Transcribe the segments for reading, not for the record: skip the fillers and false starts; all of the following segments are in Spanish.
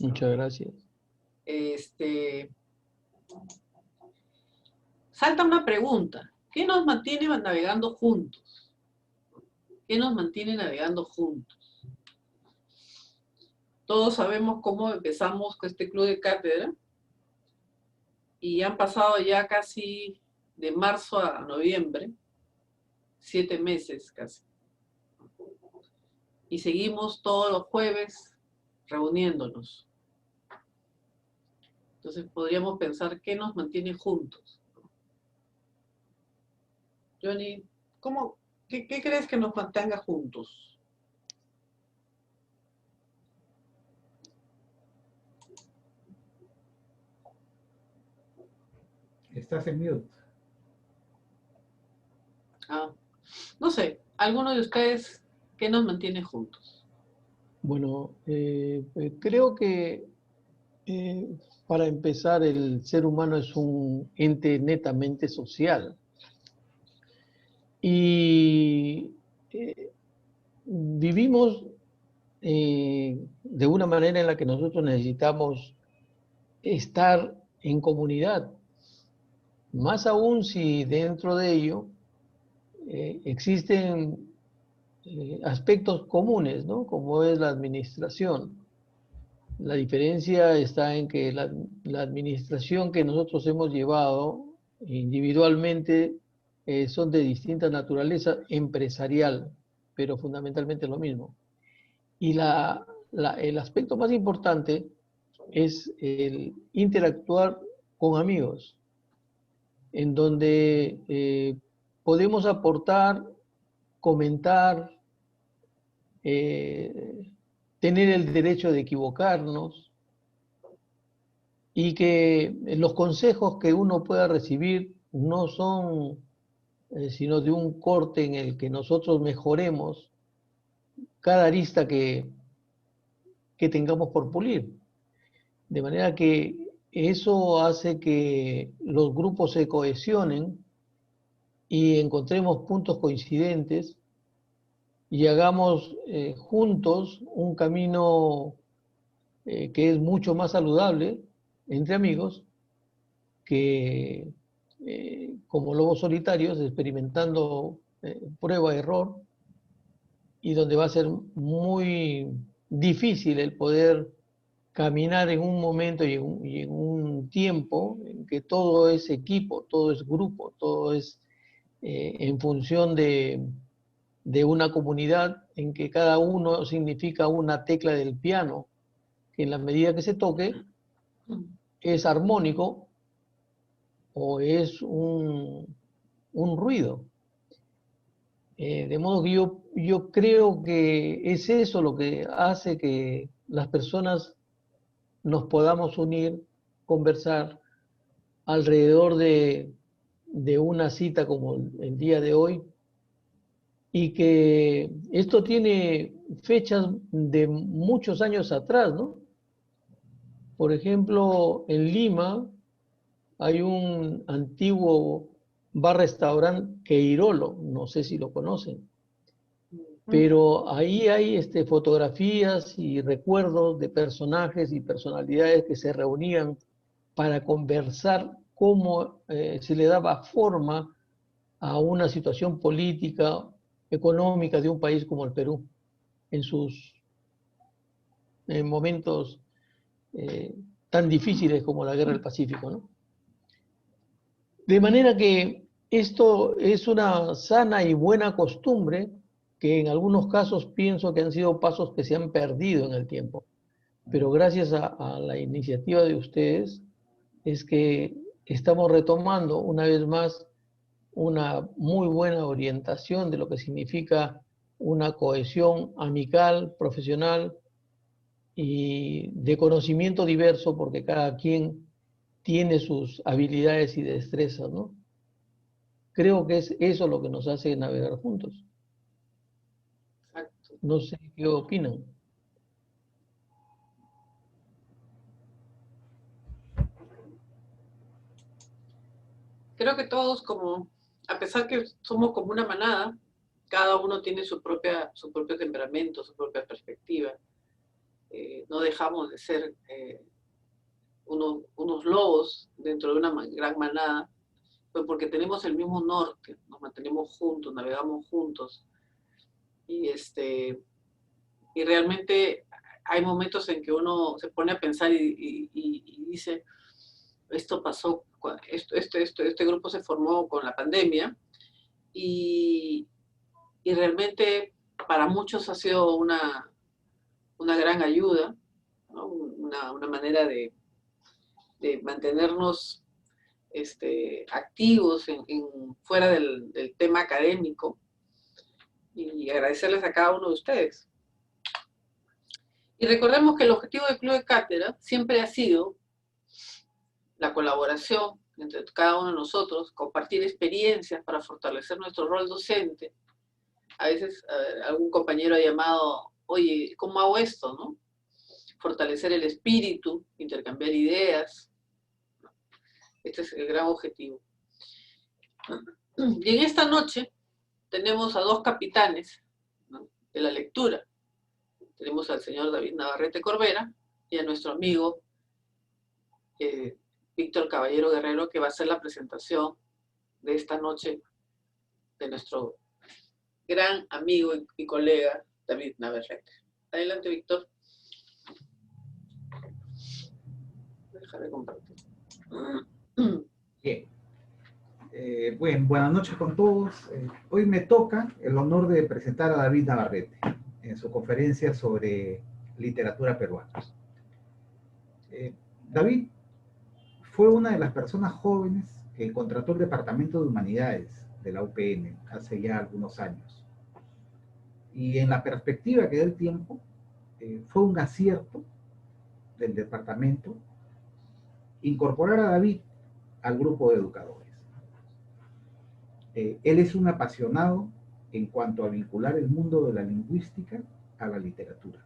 ¿no? Muchas gracias. Salta una pregunta. ¿Qué nos mantiene navegando juntos? ¿Qué nos mantiene navegando juntos? Todos sabemos cómo empezamos con este club de cátedra y han pasado ya casi de marzo a noviembre, 7 meses casi. Y seguimos todos los jueves reuniéndonos. Entonces podríamos pensar qué nos mantiene juntos. Johnny, ¿qué crees que nos mantenga juntos? Estás en mute. No sé, ¿alguno de ustedes qué nos mantiene juntos? Bueno, creo que para empezar, el ser humano es un ente netamente social. Y vivimos de una manera en la que nosotros necesitamos estar en comunidad. Más aún si dentro de ello existen aspectos comunes, ¿no? Como es la administración. La diferencia está en que la administración que nosotros hemos llevado individualmente son de distinta naturaleza empresarial, pero fundamentalmente lo mismo. Y el aspecto más importante es el interactuar con amigos, en donde podemos aportar, comentar, tener el derecho de equivocarnos y que los consejos que uno pueda recibir no son sino de un corte en el que nosotros mejoremos cada arista que tengamos por pulir. De manera que eso hace que los grupos se cohesionen y encontremos puntos coincidentes y hagamos juntos un camino que es mucho más saludable entre amigos que como lobos solitarios experimentando prueba-error y donde va a ser muy difícil el poder caminar en un momento y en un tiempo en que todo es equipo, todo es grupo, todo es en función de una comunidad en que cada uno significa una tecla del piano, que en la medida que se toque es armónico o es un ruido. De modo que yo creo que es eso lo que hace que las personas nos podamos unir, conversar alrededor de una cita como el día de hoy, y que esto tiene fechas de muchos años atrás, ¿no? Por ejemplo, en Lima hay un antiguo bar-restaurante Queirolo, no sé si lo conocen, pero ahí hay fotografías y recuerdos de personajes y personalidades que se reunían para conversar cómo se le daba forma a una situación política, económica de un país como el Perú, en sus momentos tan difíciles como la Guerra del Pacífico, ¿no? De manera que esto es una sana y buena costumbre que en algunos casos pienso que han sido pasos que se han perdido en el tiempo. Pero gracias a la iniciativa de ustedes es que estamos retomando una vez más una muy buena orientación de lo que significa una cohesión amical, profesional y de conocimiento diverso, porque cada quien tiene sus habilidades y destrezas, ¿no? Creo que es eso lo que nos hace navegar juntos. Exacto. No sé qué opinan. Creo que todos a pesar que somos como una manada, cada uno tiene su propio temperamento, su propia perspectiva. no dejamos de ser unos lobos dentro de una gran manada, pues porque tenemos el mismo norte, nos mantenemos juntos, navegamos juntos, y, y realmente hay momentos en que uno se pone a pensar y dice, esto pasó, este grupo se formó con la pandemia, y realmente para muchos ha sido una gran ayuda, ¿no? Una manera de mantenernos activos fuera del tema académico, y agradecerles a cada uno de ustedes. Y recordemos que el objetivo del Club de Cátedra siempre ha sido la colaboración entre cada uno de nosotros, compartir experiencias para fortalecer nuestro rol docente. A veces algún compañero ha llamado, oye, ¿cómo hago esto, no? Fortalecer el espíritu, intercambiar ideas. Este es el gran objetivo. Y en esta noche tenemos a dos capitanes, ¿no?, de la lectura. Tenemos al señor David Navarrete Corbera y a nuestro amigo Víctor Caballero Guerrero, que va a hacer la presentación de esta noche de nuestro gran amigo y colega David Navarrete. Adelante, Víctor. Déjame compartir. Bien. Bueno, buenas noches con todos. Hoy me toca el honor de presentar a David Navarrete en su conferencia sobre literatura peruana. David fue una de las personas jóvenes que contrató el Departamento de Humanidades de la UPN hace ya algunos años. Y en la perspectiva que da el tiempo, fue un acierto del departamento incorporar a David al grupo de educadores. Él es un apasionado en cuanto a vincular el mundo de la lingüística a la literatura.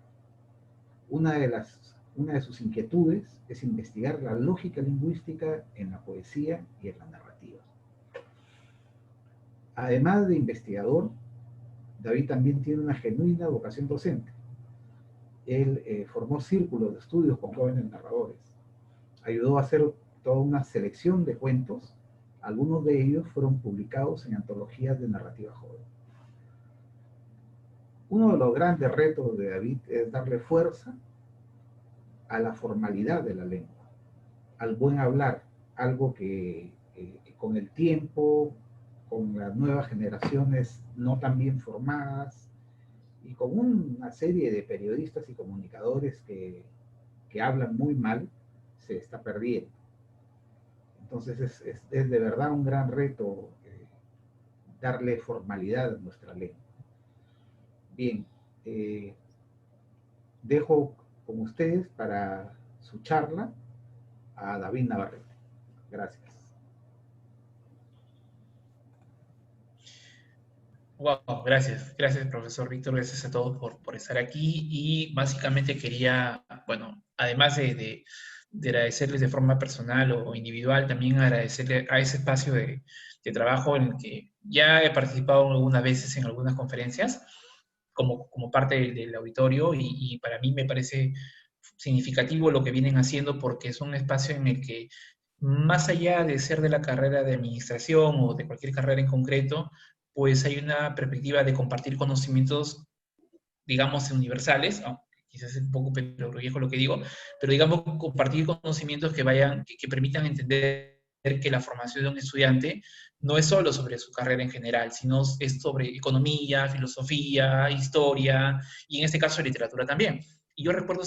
Una de sus inquietudes es investigar la lógica lingüística en la poesía y en la narrativa. Además de investigador, David también tiene una genuina vocación docente. Él formó círculos de estudios con jóvenes narradores. Ayudó a hacer toda una selección de cuentos. Algunos de ellos fueron publicados en antologías de narrativa joven. Uno de los grandes retos de David es darle fuerza a la formalidad de la lengua, al buen hablar, algo que con el tiempo, con las nuevas generaciones no tan bien formadas y con una serie de periodistas y comunicadores que hablan muy mal, se está perdiendo. Entonces es de verdad un gran reto darle formalidad a nuestra lengua. Bien, dejo con ustedes para su charla a David Navarrete. Gracias. Wow, gracias profesor Víctor, gracias a todos por estar aquí, y básicamente quería, bueno, además de agradecerles de forma personal o individual, también agradecerle a ese espacio de trabajo en el que ya he participado algunas veces en algunas conferencias como parte del auditorio, y para mí me parece significativo lo que vienen haciendo, porque es un espacio en el que, más allá de ser de la carrera de administración o de cualquier carrera en concreto, pues hay una perspectiva de compartir conocimientos, digamos, universales, quizás es un poco viejo lo que digo, pero digamos, compartir conocimientos que permitan entender que la formación de un estudiante no es solo sobre su carrera en general, sino es sobre economía, filosofía, historia, y en este caso literatura también. Y yo recuerdo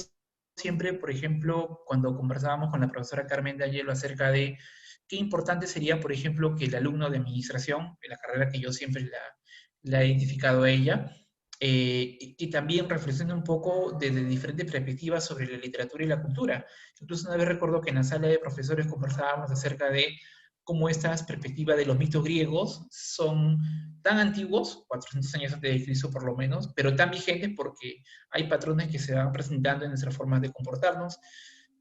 siempre, por ejemplo, cuando conversábamos con la profesora Carmen de Ayelo acerca de qué importante sería, por ejemplo, que el alumno de administración, en la carrera que yo siempre la he identificado a ella, que también reflexione un poco desde diferentes perspectivas sobre la literatura y la cultura. Incluso una vez recuerdo que en la sala de profesores conversábamos acerca de cómo estas perspectivas de los mitos griegos son tan antiguos, 400 años antes de Cristo por lo menos, pero tan vigentes porque hay patrones que se van presentando en nuestras formas de comportarnos,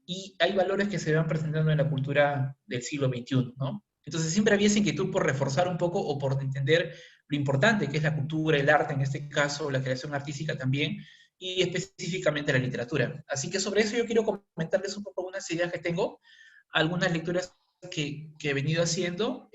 y hay valores que se van presentando en la cultura del siglo XXI, ¿no? Entonces siempre había esa inquietud por reforzar un poco o por entender lo importante que es la cultura, el arte en este caso, la creación artística también, y específicamente la literatura. Así que sobre eso yo quiero comentarles un poco unas ideas que tengo, algunas lecturas que he venido haciendo,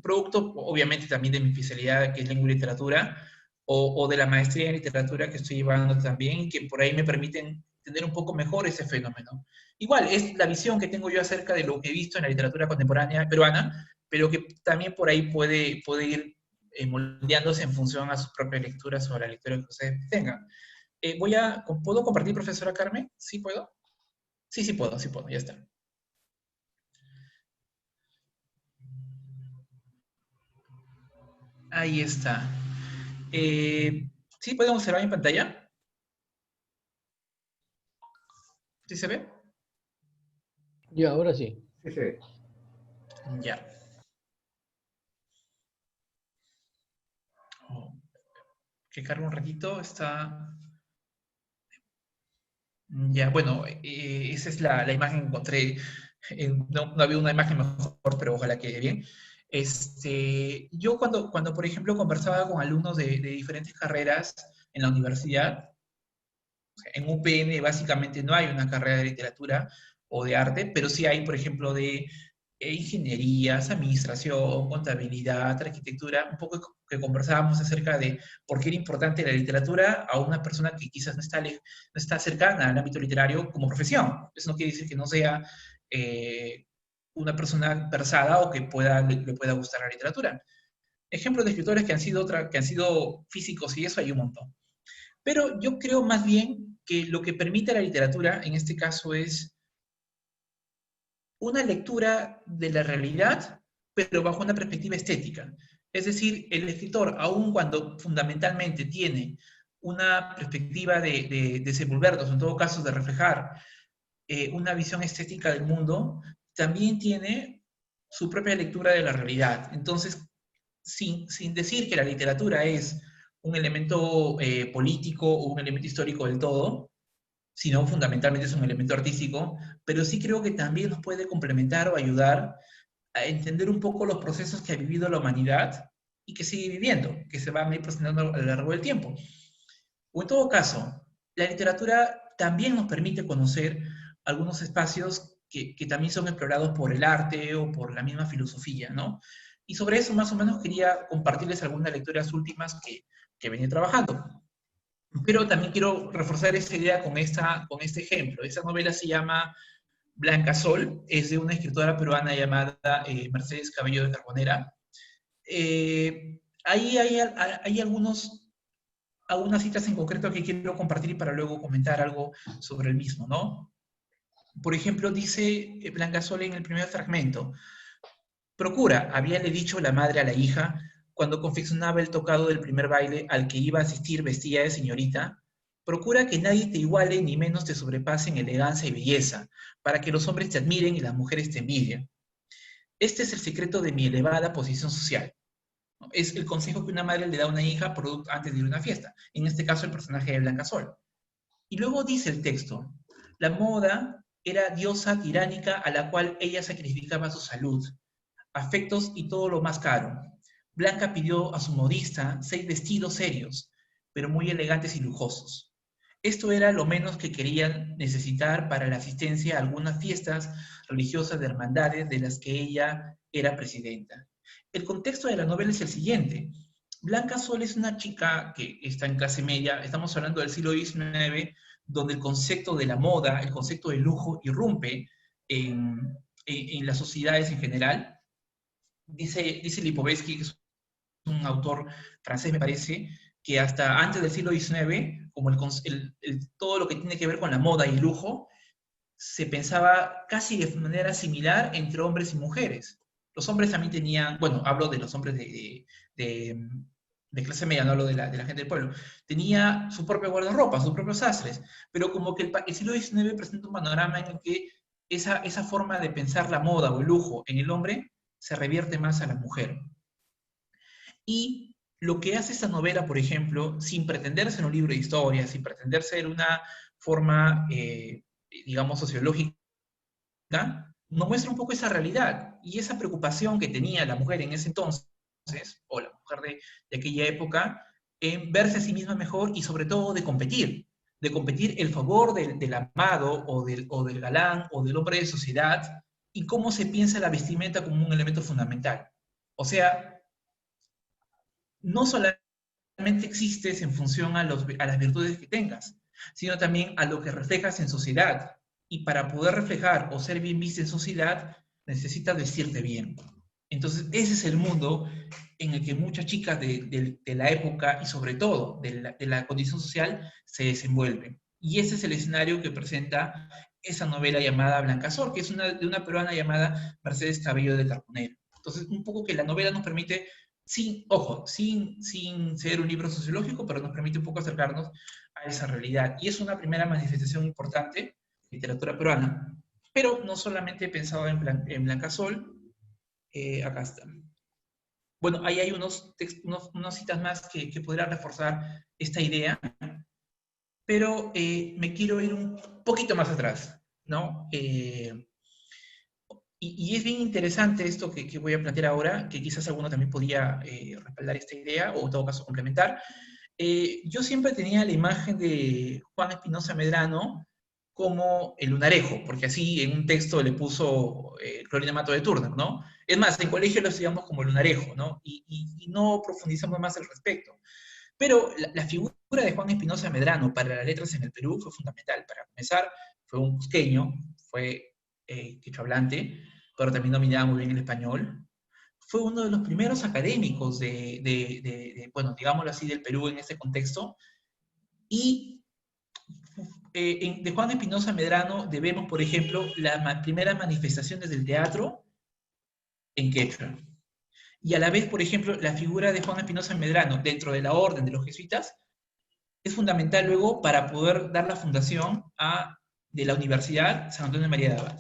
producto obviamente también de mi especialidad que es lengua y literatura, o de la maestría en literatura que estoy llevando también, y que por ahí me permiten entender un poco mejor ese fenómeno. Igual, es la visión que tengo yo acerca de lo que he visto en la literatura contemporánea peruana, pero que también por ahí puede ir moldeándose en función a sus propias lecturas o a la lectura que ustedes tengan. ¿Puedo compartir, profesora Carmen? ¿Sí puedo? Sí, sí puedo, ya está. Ahí está. ¿Sí podemos observar mi pantalla? ¿Sí se ve? Ya, ahora sí. Sí, sí. Ya. Oh, que cargue un ratito, está... Ya, bueno, esa es la imagen que encontré. No había una imagen mejor, pero ojalá quede bien. Yo cuando, por ejemplo, conversaba con alumnos de diferentes carreras en la universidad, en UPN básicamente no hay una carrera de literatura o de arte, pero sí hay, por ejemplo, de ingenierías, administración, contabilidad, arquitectura, un poco que conversábamos acerca de por qué era importante la literatura a una persona que quizás no está cercana al ámbito literario como profesión. Eso no quiere decir que no sea una persona versada o que le pueda gustar la literatura. Ejemplos de escritores que han sido físicos y eso hay un montón. Pero yo creo más bien que lo que permite la literatura, en este caso, es una lectura de la realidad, pero bajo una perspectiva estética. Es decir, el escritor, aun cuando fundamentalmente tiene una perspectiva de desenvolvernos, en todo caso de reflejar una visión estética del mundo, también tiene su propia lectura de la realidad. Entonces, sin decir que la literatura es un elemento político o un elemento histórico del todo, sino fundamentalmente es un elemento artístico, pero sí creo que también nos puede complementar o ayudar a entender un poco los procesos que ha vivido la humanidad y que sigue viviendo, que se van a ir presentando a lo largo del tiempo. O en todo caso, la literatura también nos permite conocer algunos espacios que también son explorados por el arte o por la misma filosofía, ¿no? Y sobre eso más o menos quería compartirles algunas lecturas últimas que venía trabajando. Pero también quiero reforzar esa idea con este ejemplo. Esa novela se llama Blanca Sol, es de una escritora peruana llamada Mercedes Cabello de Carbonera. Ahí hay algunas citas en concreto que quiero compartir para luego comentar algo sobre el mismo, ¿no? Por ejemplo, dice Blanca Sol en el primer fragmento, procura, habíale dicho la madre a la hija, cuando confeccionaba el tocado del primer baile al que iba a asistir vestida de señorita, procura que nadie te iguale ni menos te sobrepase en elegancia y belleza, para que los hombres te admiren y las mujeres te envidien. Este es el secreto de mi elevada posición social. Es el consejo que una madre le da a una hija antes de ir a una fiesta. En este caso, el personaje de Blanca Sol. Y luego dice el texto, la moda era diosa tiránica a la cual ella sacrificaba su salud, afectos y todo lo más caro. Blanca pidió a su modista 6 vestidos serios, pero muy elegantes y lujosos. Esto era lo menos que querían necesitar para la asistencia a algunas fiestas religiosas de hermandades de las que ella era presidenta. El contexto de la novela es el siguiente. Blanca Sol es una chica que está en clase media, estamos hablando del siglo XIX, donde el concepto de la moda, el concepto de lujo irrumpe en las sociedades en general. Dice Lipovetsky, que es un autor francés, me parece, que hasta antes del siglo XIX, como todo lo que tiene que ver con la moda y el lujo, se pensaba casi de manera similar entre hombres y mujeres. Los hombres también tenían, bueno, hablo de los hombres de clase media, no hablo de la gente del pueblo, tenía su propio guardarropa, sus propios sastres, pero como que el siglo XIX presenta un panorama en el que esa forma de pensar la moda o el lujo en el hombre se revierte más a la mujer. Y lo que hace esta novela, por ejemplo, sin pretender ser un libro de historia, sin pretender ser una forma, digamos, sociológica, nos muestra un poco esa realidad y esa preocupación que tenía la mujer en ese entonces, o la mujer de aquella época, en verse a sí misma mejor y sobre todo de competir el favor del amado o del galán o del hombre de sociedad, y cómo se piensa la vestimenta como un elemento fundamental. O sea, no solamente existes en función a las virtudes que tengas, sino también a lo que reflejas en sociedad. Y para poder reflejar o ser bien visto en sociedad, necesitas vestirte bien. Entonces, ese es el mundo en el que muchas chicas de la época y sobre todo de la condición social se desenvuelven. Y ese es el escenario que presenta esa novela llamada Blancazor, que es de una peruana llamada Mercedes Cabello de Carbonero. Entonces, un poco que la novela nos permite, sin ser un libro sociológico, pero nos permite un poco acercarnos a esa realidad. Y es una primera manifestación importante de literatura peruana, pero no solamente pensado en Blancazor. Acá está. Bueno, ahí hay unas citas más que podrían reforzar esta idea, pero me quiero ir un poquito más atrás, ¿no? Y es bien interesante esto que voy a plantear ahora, que quizás alguno también podría respaldar esta idea, o en todo caso complementar. Yo siempre tenía la imagen de Juan Espinosa Medrano como el lunarejo, porque así en un texto le puso Clorinda Mato de Turner, ¿no? Es más, en colegio lo estudiamos como el lunarejo, ¿no? Y no profundizamos más al respecto. Pero la figura de Juan Espinosa Medrano para las letras en el Perú fue fundamental. Para comenzar, fue un cusqueño, fue quechua hablante, pero también dominaba muy bien el español. Fue uno de los primeros académicos bueno, digámoslo así, del Perú en este contexto. Y de Juan Espinosa Medrano debemos, por ejemplo, las primeras manifestaciones del teatro en quechua. Y a la vez, por ejemplo, la figura de Juan Espinosa Medrano dentro de la orden de los jesuitas es fundamental luego para poder dar la fundación de la Universidad San Antonio de María de Abad.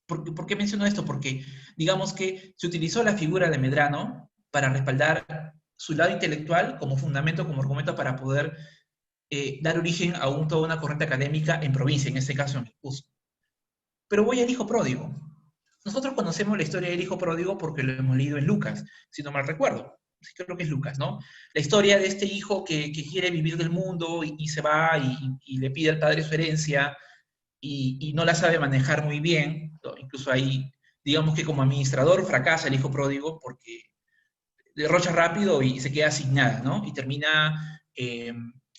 ¿Por qué menciono esto? Porque digamos que se utilizó la figura de Medrano para respaldar su lado intelectual como fundamento, como argumento para poder dar origen a toda una corriente académica en provincia, en este caso en el Cusco. Pero voy al hijo pródigo. Nosotros conocemos la historia del hijo pródigo porque lo hemos leído en Lucas, si no mal recuerdo. Sí, creo que es Lucas, ¿no? La historia de este hijo que quiere vivir del mundo y se va y le pide al padre su herencia y no la sabe manejar muy bien, ¿no? Incluso ahí, digamos que como administrador fracasa el hijo pródigo porque derrocha rápido y se queda sin nada, ¿no? Y termina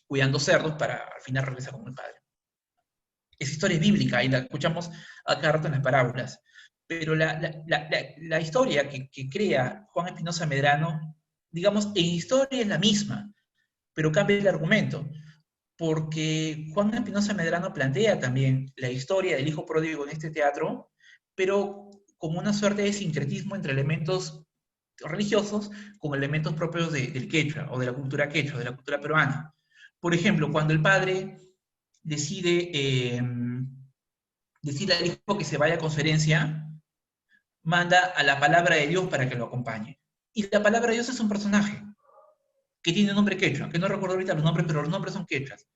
cuidando cerdos para al final regresar con el padre. Esa historia es bíblica y la escuchamos a cada rato en las parábolas. Pero la historia que crea Juan Espinosa Medrano, digamos, en historia es la misma, pero cambia el argumento. Porque Juan Espinosa Medrano plantea también la historia del hijo pródigo en este teatro, pero como una suerte de sincretismo entre elementos religiosos con elementos propios del quechua, o de la cultura quechua, de la cultura peruana. Por ejemplo, cuando el padre decide al hijo que se vaya a conferencia, manda a la palabra de Dios para que lo acompañe. Y la palabra de Dios es un personaje que tiene un nombre quechua, que no recuerdo ahorita los nombres, pero los nombres son quechuas.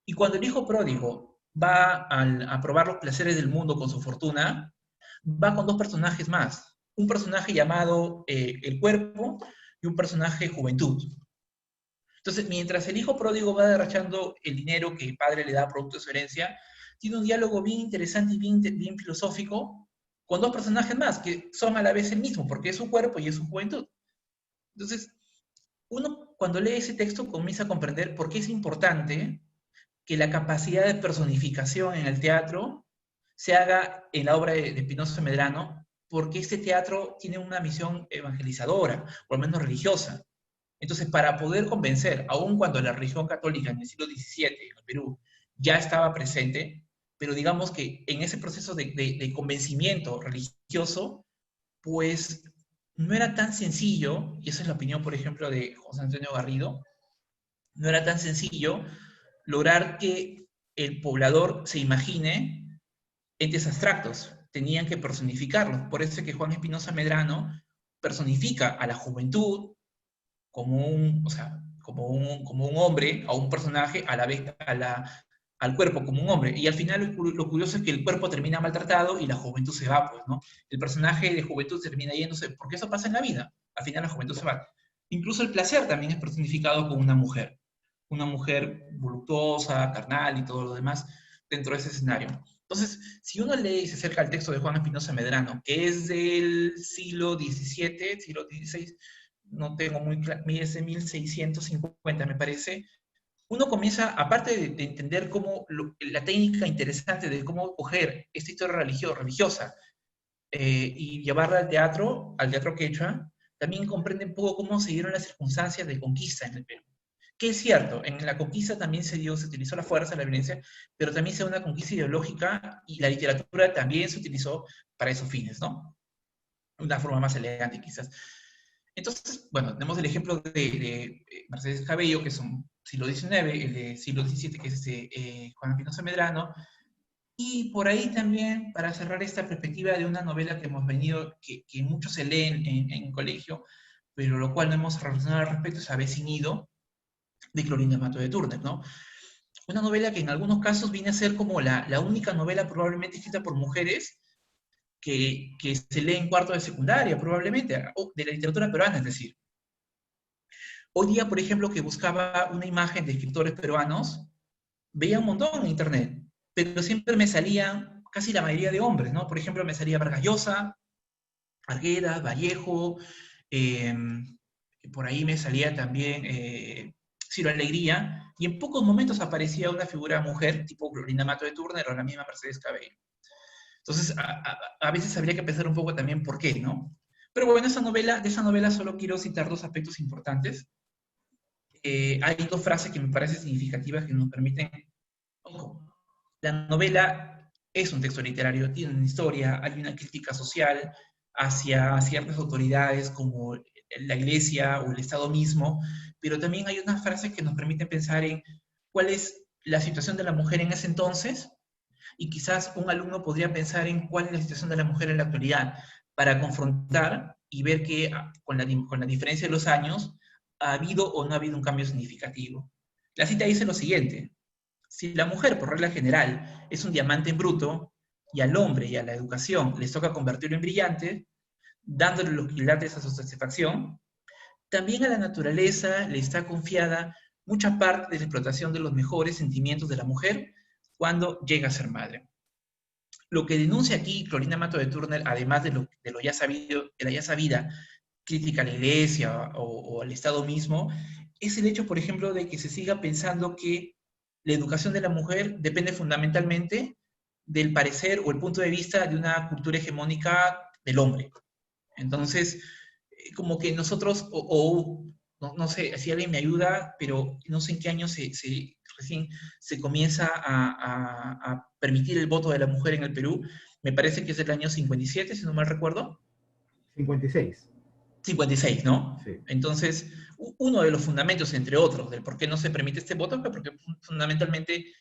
Y cuando el hijo pródigo va a probar los placeres del mundo con su fortuna, va con dos personajes más. Un personaje llamado el cuerpo y un personaje juventud. Entonces, mientras el hijo pródigo va derrochando el dinero que el padre le da producto de su herencia, tiene un diálogo bien interesante y bien filosófico con dos personajes más, que son a la vez el mismo, porque es su cuerpo y es su juventud. Entonces, uno cuando lee ese texto comienza a comprender por qué es importante que la capacidad de personificación en el teatro se haga en la obra de Espinosa Medrano, porque este teatro tiene una misión evangelizadora, o al menos religiosa. Entonces, para poder convencer, aun cuando la religión católica en el siglo XVII en el Perú ya estaba presente, pero digamos que en ese proceso de convencimiento religioso, pues no era tan sencillo, y esa es la opinión, por ejemplo, de José Antonio Garrido, no era tan sencillo lograr que el poblador se imagine entes abstractos, tenían que personificarlos. Por eso es que Juan Espinosa Medrano personifica a la juventud como un hombre, a un personaje, a la vez al cuerpo como un hombre. Y al final lo curioso es que el cuerpo termina maltratado y la juventud se va, pues, ¿no? El personaje de juventud termina yéndose, porque eso pasa en la vida. Al final la juventud se va. Incluso el placer también es personificado con una mujer voluptuosa, carnal y todo lo demás dentro de ese escenario. Entonces, si uno lee y se acerca al texto de Juan Espinosa Medrano, que es del siglo XVII, siglo XVI, no tengo muy claro, es de 1650 me parece, uno comienza, aparte de entender cómo la técnica interesante de cómo coger esta historia religiosa y llevarla al teatro quechua, también comprende un poco cómo se dieron las circunstancias de conquista en el Perú. Que es cierto, en la conquista también se utilizó la fuerza, la violencia, pero también se dio una conquista ideológica y la literatura también se utilizó para esos fines, ¿no? Una forma más elegante quizás. Entonces, bueno, tenemos el ejemplo de Mercedes Cabello, que es un siglo XIX, el de siglo XVII, que es Juan Espinosa Medrano, y por ahí también, para cerrar esta perspectiva de una novela que hemos venido, que muchos se leen en colegio, pero lo cual no hemos reflexionado al respecto, es Aves Nido, de Clorinda Mato de Turner, ¿no? Una novela que en algunos casos viene a ser como la única novela probablemente escrita por mujeres que se lee en cuarto de secundaria, probablemente, o de la literatura peruana, es decir. Hoy día, por ejemplo, que buscaba una imagen de escritores peruanos, veía un montón en internet, pero siempre me salían casi la mayoría de hombres, ¿no? Por ejemplo, me salía Vargas Llosa, Arguedas, Vallejo, por ahí me salía también Ciro Alegría, y en pocos momentos aparecía una figura mujer, tipo Clorinda Mato de Turner o la misma Mercedes Cabello. Entonces, a veces habría que pensar un poco también por qué, ¿no? Pero bueno, de esa novela solo quiero citar dos aspectos importantes. Hay dos frases que me parecen significativas que nos permiten... Ojo, la novela es un texto literario, tiene una historia, hay una crítica social hacia ciertas autoridades como la iglesia o el Estado mismo, pero también hay unas frases que nos permiten pensar en cuál es la situación de la mujer en ese entonces, y quizás un alumno podría pensar en cuál es la situación de la mujer en la actualidad, para confrontar y ver que con la diferencia de los años ha habido o no ha habido un cambio significativo. La cita dice lo siguiente: si la mujer, por regla general, es un diamante en bruto, y al hombre y a la educación les toca convertirlo en brillante, dándole los quilates a su satisfacción, también a la naturaleza le está confiada mucha parte de la explotación de los mejores sentimientos de la mujer cuando llega a ser madre. Lo que denuncia aquí Clorinda Mato de Turner, además de lo ya sabido, de la ya sabida crítica a la iglesia o al Estado mismo, es el hecho, por ejemplo, de que se siga pensando que la educación de la mujer depende fundamentalmente del parecer o el punto de vista de una cultura hegemónica del hombre. Entonces, como que nosotros, no sé si alguien me ayuda, pero no sé en qué año recién se comienza a permitir el voto de la mujer en el Perú. Me parece que es el año 57, si no mal recuerdo. 56. 56, ¿no? Sí. Entonces, uno de los fundamentos, entre otros, del por qué no se permite este voto, fue porque fundamentalmente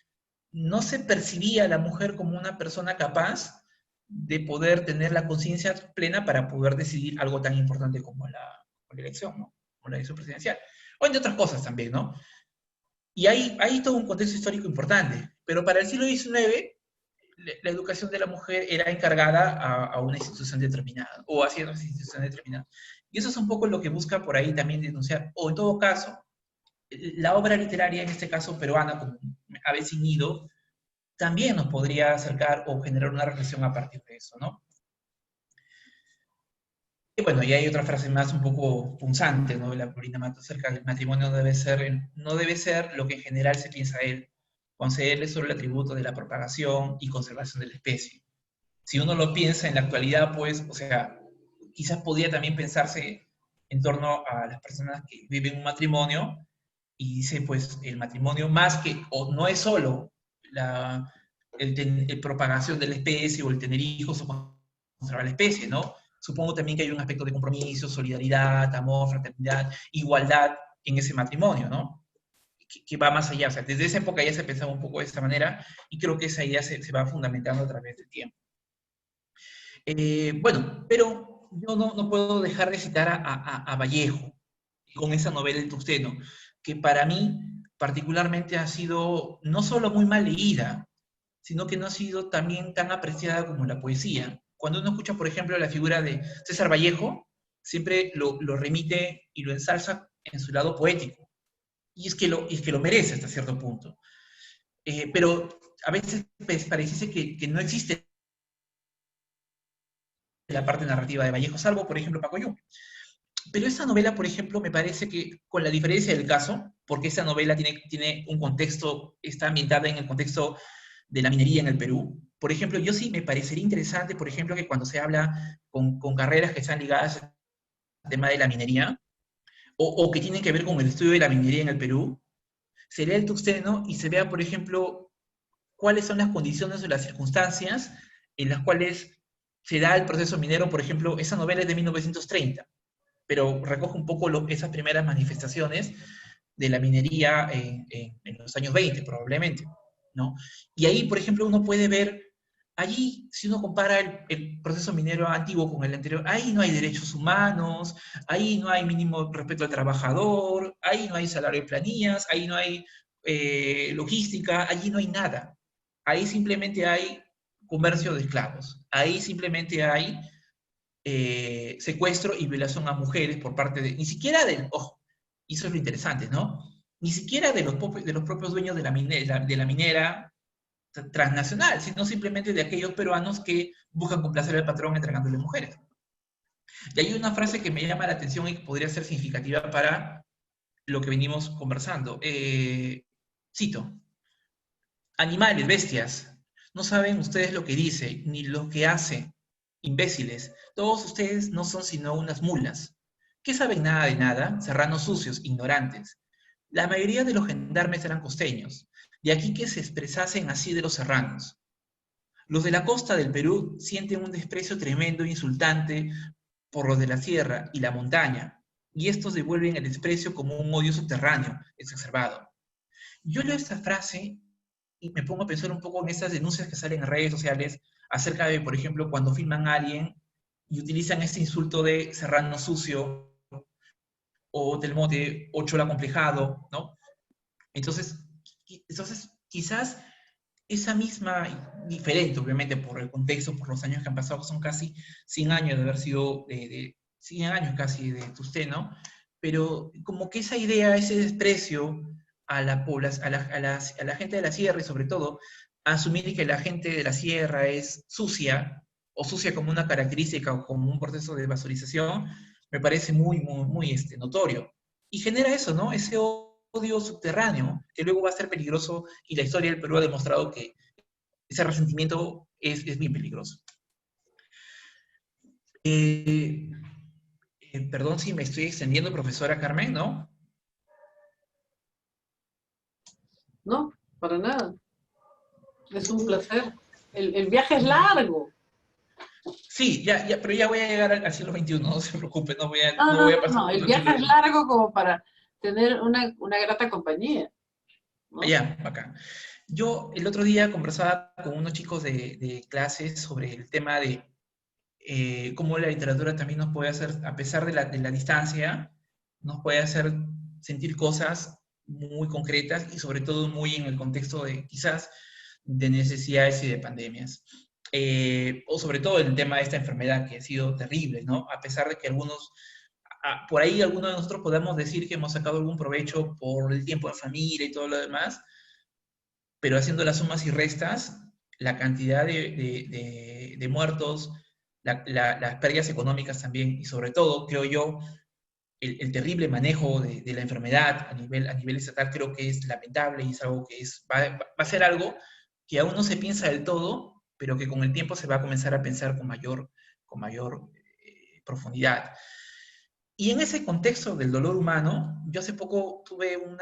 no se percibía a la mujer como una persona capaz de poder tener la conciencia plena para poder decidir algo tan importante como la elección, ¿no? Como la elección presidencial. O entre otras cosas también, ¿no? Y hay todo un contexto histórico importante. Pero para el siglo XIX, la educación de la mujer era encargada a una institución determinada, o hacia una institución determinada. Y eso es un poco lo que busca por ahí también denunciar, o en todo caso, la obra literaria, en este caso peruana, como Aves Nido, también nos podría acercar o generar una reflexión a partir de eso, ¿no? Y bueno, y hay otra frase más un poco punzante, ¿no? De la Clorinda Mato acerca del matrimonio no debe ser lo que en general se piensa de él, concederle solo el atributo de la propagación y conservación de la especie. Si uno lo piensa en la actualidad, pues, o sea, quizás podría también pensarse en torno a las personas que viven un matrimonio y dice, pues, el matrimonio más que, o no es solo la propagación de la especie o el tener hijos o conservar la especie, ¿no? Supongo también que hay un aspecto de compromiso, solidaridad, amor, fraternidad, igualdad en ese matrimonio, ¿no? Que va más allá. O sea, desde esa época ya se pensaba un poco de esta manera y creo que esa idea se va fundamentando a través del tiempo. Bueno, pero yo no puedo dejar de citar a Vallejo con esa novela El Tusteno, que para mí particularmente ha sido no solo muy mal leída, sino que no ha sido también tan apreciada como la poesía. Cuando uno escucha, por ejemplo, la figura de César Vallejo, siempre lo remite y lo ensalza en su lado poético. Y es que lo merece hasta cierto punto. Pero a veces pues, pareciese que no existe la parte narrativa de Vallejo, salvo, por ejemplo, Paco Yunque. Pero esa novela, por ejemplo, me parece que, con la diferencia del caso, porque esa novela tiene un contexto, está ambientada en el contexto de la minería en el Perú. Por ejemplo, yo sí me parecería interesante, por ejemplo, que cuando se habla con carreras que están ligadas al tema de la minería, o que tienen que ver con el estudio de la minería en el Perú, se lea el tuxteno y se vea, por ejemplo, cuáles son las condiciones o las circunstancias en las cuales se da el proceso minero. Por ejemplo, esa novela es de 1930, pero recoge un poco esas primeras manifestaciones de la minería en los años 20, probablemente, ¿no? Y ahí, por ejemplo, uno puede ver, allí, si uno compara el proceso minero antiguo con el anterior, ahí no hay derechos humanos, ahí no hay mínimo respeto al trabajador, ahí no hay salario de planillas, ahí no hay logística, allí no hay nada. Ahí simplemente hay comercio de esclavos, ahí simplemente hay secuestro y violación a mujeres por parte ni siquiera ojo, y eso es lo interesante, ¿no? Ni siquiera de los propios dueños de la minera transnacional, sino simplemente de aquellos peruanos que buscan complacer al patrón entregándole mujeres. Y hay una frase que me llama la atención y que podría ser significativa para lo que venimos conversando. Cito: animales, bestias, no saben ustedes lo que dice, ni lo que hace. Imbéciles, todos ustedes no son sino unas mulas. ¿Qué saben nada de nada? Serranos sucios, ignorantes. La mayoría de los gendarmes eran costeños, de aquí que se expresasen así de los serranos. Los de la costa del Perú sienten un desprecio tremendo e insultante por los de la sierra y la montaña, y estos devuelven el desprecio como un odio subterráneo, exacerbado. Yo leo esta frase y me pongo a pensar un poco en estas denuncias que salen en redes sociales acerca de, por ejemplo, cuando filman a alguien y utilizan este insulto de serrano sucio o del mote o chola complejado, ¿no? Entonces, quizás esa misma, diferente obviamente por el contexto, por los años que han pasado, que son casi 100 años de haber sido, 100 años casi de Tusteno, pero como que esa idea, ese desprecio a la gente de la sierra y sobre todo asumir que la gente de la sierra es sucia, o sucia como una característica o como un proceso de basurización, me parece muy, muy, muy notorio. Y genera eso, ¿no? Ese odio subterráneo, que luego va a ser peligroso, y la historia del Perú ha demostrado que ese resentimiento es bien peligroso. Perdón si me estoy extendiendo, profesora Carmen, ¿no? No, para nada. Es un placer. El viaje es largo. Sí, pero ya voy a llegar al siglo XXI, no se preocupe, no voy a pasar. No, el viaje es largo como para tener una grata compañía, ¿no? Ya, bacán. Yo el otro día conversaba con unos chicos de clases sobre el tema de cómo la literatura también nos puede hacer, a pesar de la distancia, nos puede hacer sentir cosas muy concretas y sobre todo muy en el contexto de quizás de necesidades y de pandemias. O sobre todo el tema de esta enfermedad que ha sido terrible, ¿no? A pesar de que por ahí algunos de nosotros podamos decir que hemos sacado algún provecho por el tiempo de familia y todo lo demás, pero haciendo las sumas y restas, la cantidad de muertos, las pérdidas económicas también, y sobre todo, creo yo, el terrible manejo de la enfermedad a nivel estatal, creo que es lamentable y es algo que va a ser algo que aún no se piensa del todo, pero que con el tiempo se va a comenzar a pensar con mayor profundidad. Y en ese contexto del dolor humano, yo hace poco tuve un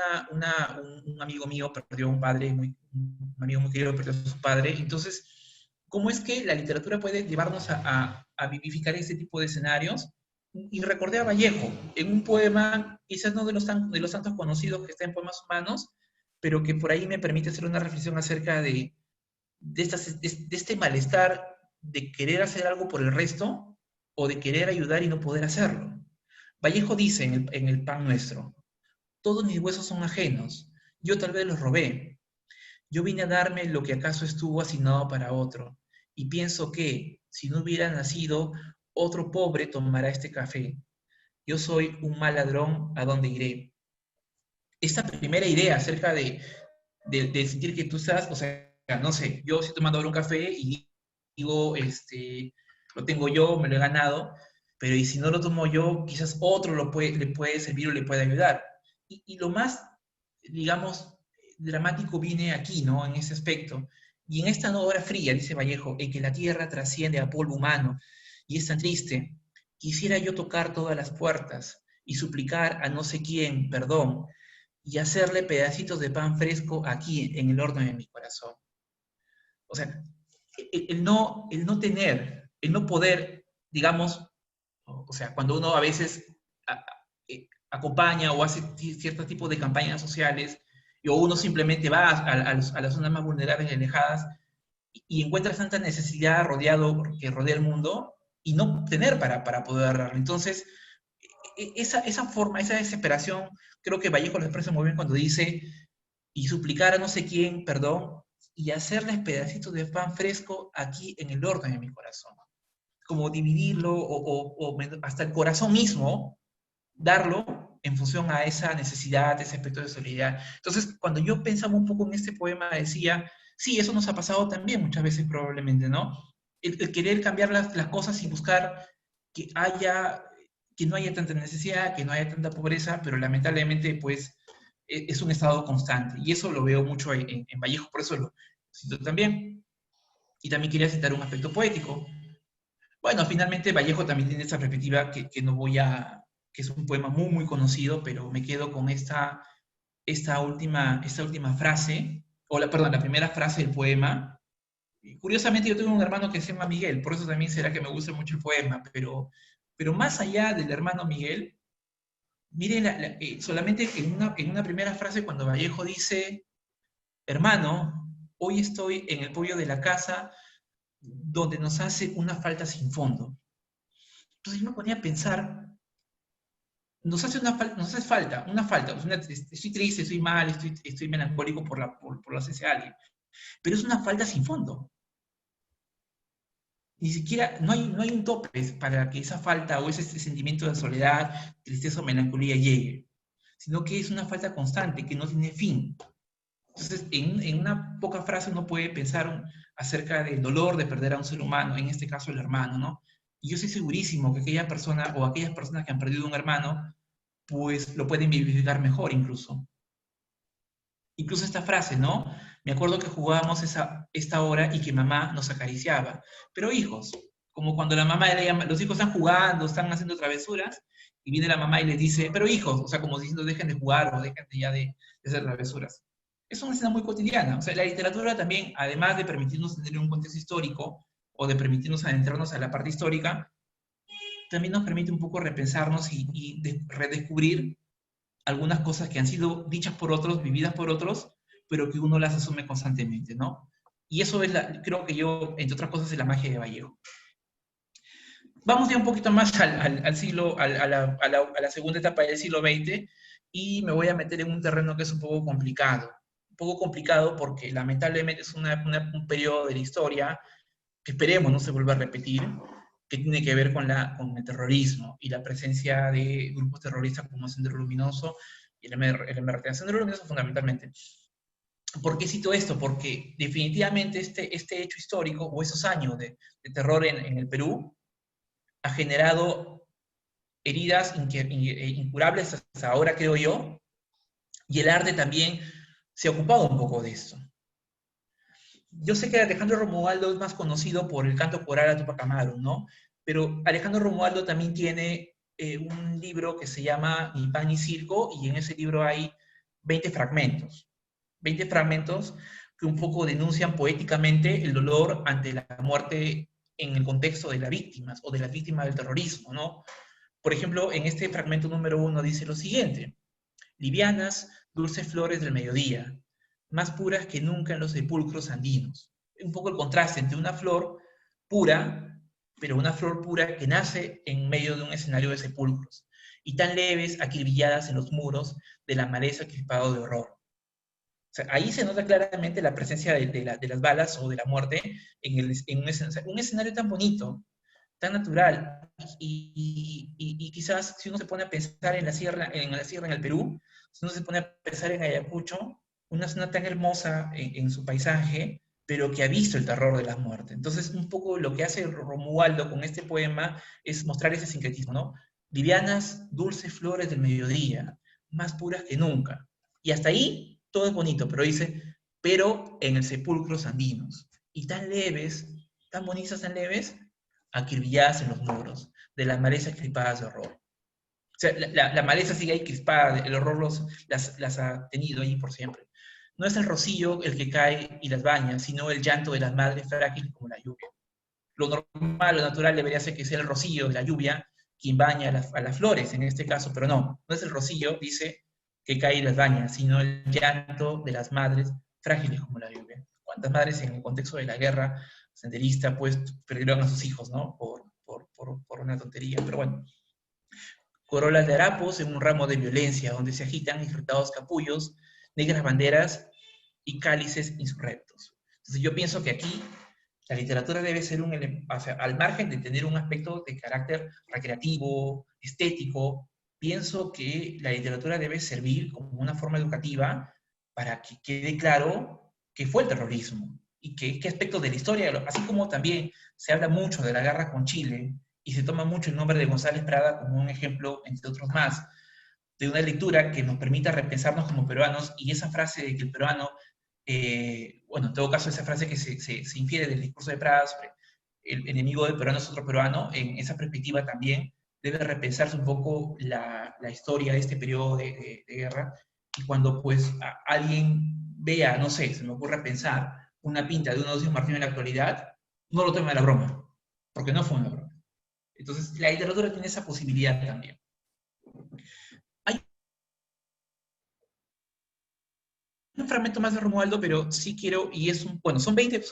amigo mío, perdió un padre, un amigo muy querido, perdió a su padre. Entonces, ¿cómo es que la literatura puede llevarnos a vivificar ese tipo de escenarios? Y recordé a Vallejo, en un poema, quizás no de los tantos conocidos que está en Poemas Humanos, pero que por ahí me permite hacer una reflexión acerca de este malestar de querer hacer algo por el resto o de querer ayudar y no poder hacerlo. Vallejo dice en el Pan Nuestro: todos mis huesos son ajenos, yo tal vez los robé. Yo vine a darme lo que acaso estuvo asignado para otro, y pienso que, si no hubiera nacido, otro pobre tomará este café. yo soy un mal ladrón, ¿a dónde iré? Esta primera idea acerca de sentir que tú estás, o sea, no sé, yo estoy tomando ahora un café y digo, lo tengo yo, me lo he ganado, pero y si no lo tomo yo, quizás otro le puede servir o le puede ayudar. Y lo más, digamos, dramático viene aquí, ¿no? En ese aspecto. Y en esta obra fría, dice Vallejo, en que la tierra trasciende a polvo humano y es tan triste, quisiera yo tocar todas las puertas y suplicar a no sé quién perdón y hacerle pedacitos de pan fresco aquí en el horno de mi corazón. O sea, el no tener, el no poder, digamos, o sea, cuando uno a veces acompaña o hace cierto tipo de campañas sociales, o uno simplemente va a las zonas más vulnerables y alejadas y encuentra tanta necesidad rodeado, que rodea el mundo, y no tener para poder darlo. Entonces, esa forma, esa desesperación, creo que Vallejo lo expresa muy bien cuando dice, y suplicar a no sé quién perdón, y hacerles pedacitos de pan fresco aquí en el horno de mi corazón. Como dividirlo o hasta el corazón mismo, darlo en función a esa necesidad, ese aspecto de solidaridad. Entonces, cuando yo pensaba un poco en este poema, decía, sí, eso nos ha pasado también muchas veces probablemente, ¿no? El querer cambiar las cosas y buscar que haya, que no haya tanta necesidad, que no haya tanta pobreza, pero lamentablemente, pues, es un estado constante. Y eso lo veo mucho en Vallejo, por eso lo cito también. Y también quería citar un aspecto poético. Bueno, finalmente Vallejo también tiene esta perspectiva que no voy a, que es un poema muy, muy conocido, pero me quedo con esta última frase, perdón, la primera frase del poema. Y curiosamente yo tengo un hermano que se llama Miguel, por eso también será que me gusta mucho el poema, pero más allá del hermano Miguel, miren, solamente en una primera frase cuando Vallejo dice, hermano, hoy estoy en el pollo de la casa donde nos hace una falta sin fondo. Entonces yo me ponía a pensar, nos hace una falta, estoy triste, estoy mal, estoy melancólico por la ausencia de alguien, pero es una falta sin fondo. Ni siquiera, no hay un tope para que esa falta o ese sentimiento de soledad, tristeza o melancolía llegue, sino que es una falta constante, que no tiene fin. Entonces, en una poca frase uno puede pensar acerca del dolor de perder a un ser humano, en este caso el hermano, ¿no? Y yo estoy segurísimo que aquella persona o aquellas personas que han perdido un hermano, pues lo pueden vivificar mejor incluso. Incluso esta frase, ¿no? Me acuerdo que jugábamos esta hora y que mamá nos acariciaba. Pero hijos, como cuando la mamá le llama, los hijos están jugando, están haciendo travesuras, y viene la mamá y les dice, pero hijos, o sea, como diciendo, dejen de jugar o dejen ya de hacer travesuras. Es una escena muy cotidiana. O sea, la literatura también, además de permitirnos tener un contexto histórico o de permitirnos adentrarnos a la parte histórica, también nos permite un poco repensarnos y redescubrir algunas cosas que han sido dichas por otros, vividas por otros, pero que uno las asume constantemente, ¿no? Y eso es, creo que yo, entre otras cosas, es la magia de Vallejo. Vamos ya un poquito más al siglo, a la segunda etapa del siglo XX, y me voy a meter en un terreno que es un poco complicado. Un poco complicado porque lamentablemente es un periodo de la historia que esperemos no se vuelva a repetir, que tiene que ver con el terrorismo y la presencia de grupos terroristas como Sendero Luminoso y el MRTA. Sendero Luminoso fundamentalmente. ¿Por qué cito esto? Porque definitivamente este hecho histórico o esos años de terror en el Perú ha generado heridas incurables hasta ahora, creo yo, y el arte también se ha ocupado un poco de esto. Yo sé que Alejandro Romualdo es más conocido por el canto coral a Tupac Amaru, ¿no? Pero Alejandro Romualdo también tiene un libro que se llama Mi pan y circo, y en ese libro hay 20 fragmentos. 20 fragmentos que un poco denuncian poéticamente el dolor ante la muerte en el contexto de las víctimas o de las víctimas del terrorismo, ¿no? Por ejemplo, en este fragmento número 1 dice lo siguiente: livianas, dulces flores del mediodía, más puras que nunca en los sepulcros andinos. Un poco el contraste entre una flor pura, pero una flor pura que nace en medio de un escenario de sepulcros, y tan leves, acribilladas en los muros de la maleza crispado de horror. O sea, ahí se nota claramente la presencia de las balas o de la muerte en un escenario tan bonito, tan natural. Y quizás si uno se pone a pensar en la sierra, en el Perú, si uno se pone a pensar en Ayacucho, una zona tan hermosa en su paisaje, pero que ha visto el terror de la muerte. Entonces, un poco lo que hace Romualdo con este poema es mostrar ese sincretismo, ¿no? Livianas, dulces flores del mediodía, más puras que nunca. Y hasta ahí todo es bonito, pero dice, pero en el sepulcros andinos. Y tan leves, tan bonitas, tan leves, acribilladas en los muros, de las malezas crispadas de horror. O sea, la maleza sigue ahí crispada, el horror las ha tenido ahí por siempre. No es el rocío el que cae y las baña, sino el llanto de las madres frágiles como la lluvia. Lo normal, lo natural debería ser que sea el rocío de la lluvia quien baña a las flores en este caso, pero no es el rocío, dice, que cae y las baña, sino el llanto de las madres frágiles como la lluvia. ¿Cuántas madres en el contexto de la guerra senderista pues perdieron a sus hijos, ¿no? Por una tontería, pero bueno. Corolas de harapos en un ramo de violencia, donde se agitan infectados capullos, negras banderas y cálices insurrectos. Entonces yo pienso que aquí la literatura debe ser o sea, al margen de tener un aspecto de carácter recreativo, estético, pienso que la literatura debe servir como una forma educativa para que quede claro qué fue el terrorismo y qué aspecto de la historia, así como también se habla mucho de la guerra con Chile y se toma mucho el nombre de González Prada como un ejemplo, entre otros más, de una lectura que nos permita repensarnos como peruanos, y esa frase de que el peruano, bueno, en todo caso esa frase que se infiere del discurso de Prada sobre el enemigo del peruano es otro peruano, en esa perspectiva también debe repensarse un poco la historia de este periodo de guerra, y cuando pues alguien vea, no sé, se me ocurre pensar una pinta de uno de Osio Martínez en la actualidad, no lo tome a la broma, porque no fue una broma. Entonces la literatura tiene esa posibilidad también. Un fragmento más de Romualdo, pero sí quiero, y es un, bueno, son 20,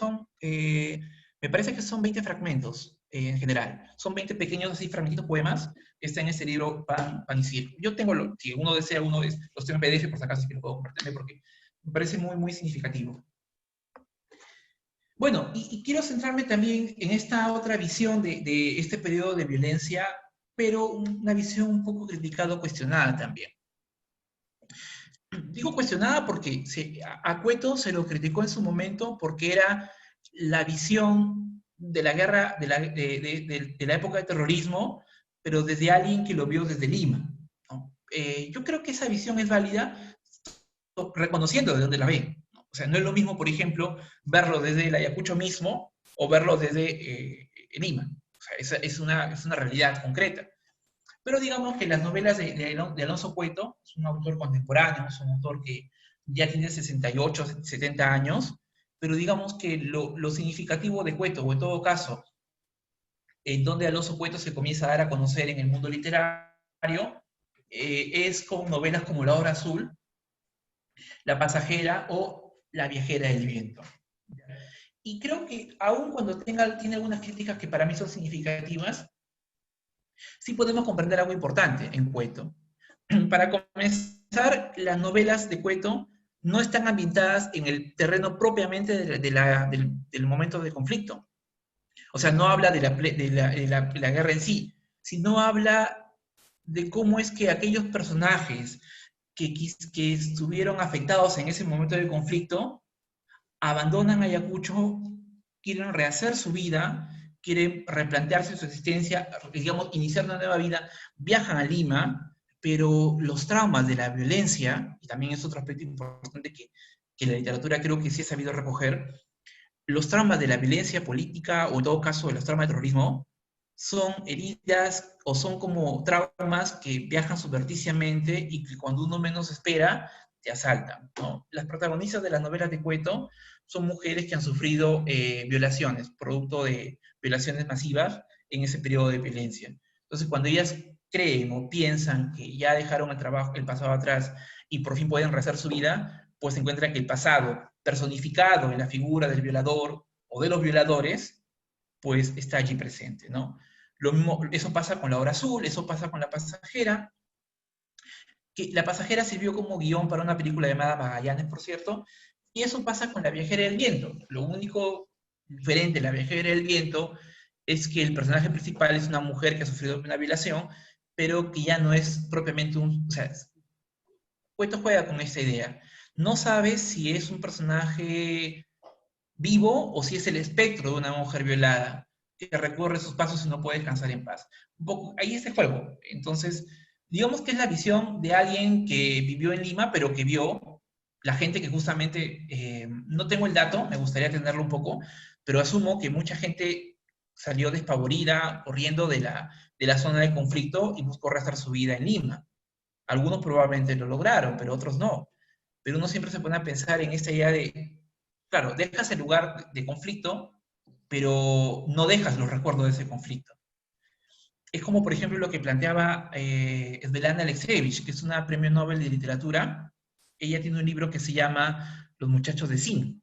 me parece que son 20 fragmentos en general. Son 20 pequeños así fragmentitos poemas que están en ese libro Pan y Circo. Yo tengo, si uno desea, los tengo en PDF, por si acaso, que lo puedo compartirme, porque me parece muy, muy significativo. Bueno, y quiero centrarme también en esta otra visión de este periodo de violencia, pero una visión un poco criticada o cuestionada también. Digo cuestionada porque a Cueto se lo criticó en su momento porque era la visión de la guerra, de la época de terrorismo, pero desde alguien que lo vio desde Lima, ¿no? Yo creo que esa visión es válida reconociendo de dónde la ve, ¿no? O sea, no es lo mismo, por ejemplo, verlo desde el Ayacucho mismo o verlo desde Lima. O sea, es una realidad concreta. Pero digamos que las novelas de Alonso Cueto, es un autor contemporáneo, es un autor que ya tiene 68, 70 años, pero digamos que lo significativo de Cueto, o en todo caso, en donde Alonso Cueto se comienza a dar a conocer en el mundo literario, es con novelas como La Hora Azul, La Pasajera o La Viajera del Viento. Y creo que aun cuando tiene algunas críticas que para mí son significativas, sí podemos comprender algo importante en Cueto. Para comenzar, las novelas de Cueto no están ambientadas en el terreno propiamente del momento de conflicto. O sea, no habla de la guerra en sí, sino habla de cómo es que aquellos personajes que estuvieron afectados en ese momento de conflicto abandonan Ayacucho, quieren rehacer su vida, quieren replantearse su existencia, digamos, iniciar una nueva vida, viajan a Lima, pero los traumas de la violencia, y también es otro aspecto importante que la literatura creo que sí ha sabido recoger, los traumas de la violencia política, o en todo caso de los traumas de terrorismo, son heridas o son como traumas que viajan subrepticiamente y que cuando uno menos espera, te asaltan, ¿no? Las protagonistas de las novelas de Cueto son mujeres que han sufrido violaciones, producto de violaciones masivas en ese periodo de violencia. Entonces, cuando ellas creen o piensan que ya dejaron el pasado atrás y por fin pueden rehacer su vida, pues se encuentran que el pasado, personificado en la figura del violador o de los violadores, pues está allí presente, ¿no? Lo mismo, eso pasa con La Hora Azul, eso pasa con La Pasajera, que La Pasajera sirvió como guión para una película llamada Magallanes, por cierto, y eso pasa con La Viajera del Viento. Lo único diferente de La Viajera del Viento es que el personaje principal es una mujer que ha sufrido una violación, pero que ya no es propiamente un... O sea, Cueto juega con esta idea. No sabes si es un personaje vivo o si es el espectro de una mujer violada que recorre sus pasos y no puede descansar en paz. Un poco, ahí es el juego. Entonces, digamos que es la visión de alguien que vivió en Lima, pero que vio la gente que justamente, no tengo el dato, me gustaría tenerlo un poco, pero asumo que mucha gente salió despavorida, corriendo de la zona de conflicto y buscó arrastrar su vida en Lima. Algunos probablemente lo lograron, pero otros no. Pero uno siempre se pone a pensar en esta idea de, claro, dejas el lugar de conflicto, pero no dejas los recuerdos de ese conflicto. Es como, por ejemplo, lo que planteaba Svetlana Alexievich, que es una premio Nobel de literatura. Ella tiene un libro que se llama Los muchachos de Zinc.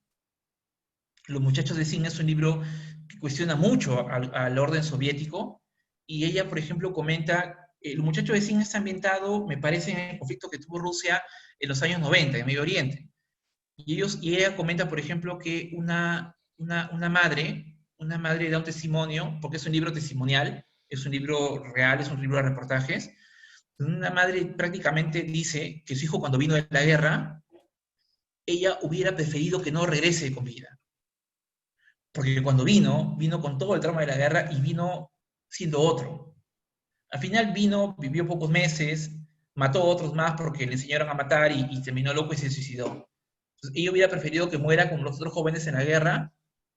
Los muchachos de Zinc es un libro que cuestiona mucho al orden soviético, y ella, por ejemplo, comenta, Los muchachos de Zinc está ambientado, me parece, en el conflicto que tuvo Rusia en los años 90, en Medio Oriente. Y ella comenta, por ejemplo, que una madre da un testimonio, porque es un libro testimonial, es un libro real, es un libro de reportajes. Una madre prácticamente dice que su hijo, cuando vino de la guerra, ella hubiera preferido que no regrese con vida. Porque cuando vino con todo el trauma de la guerra y vino siendo otro. Al final vivió pocos meses, mató a otros más porque le enseñaron a matar y terminó loco y se suicidó. Entonces, ella hubiera preferido que muera como los otros jóvenes en la guerra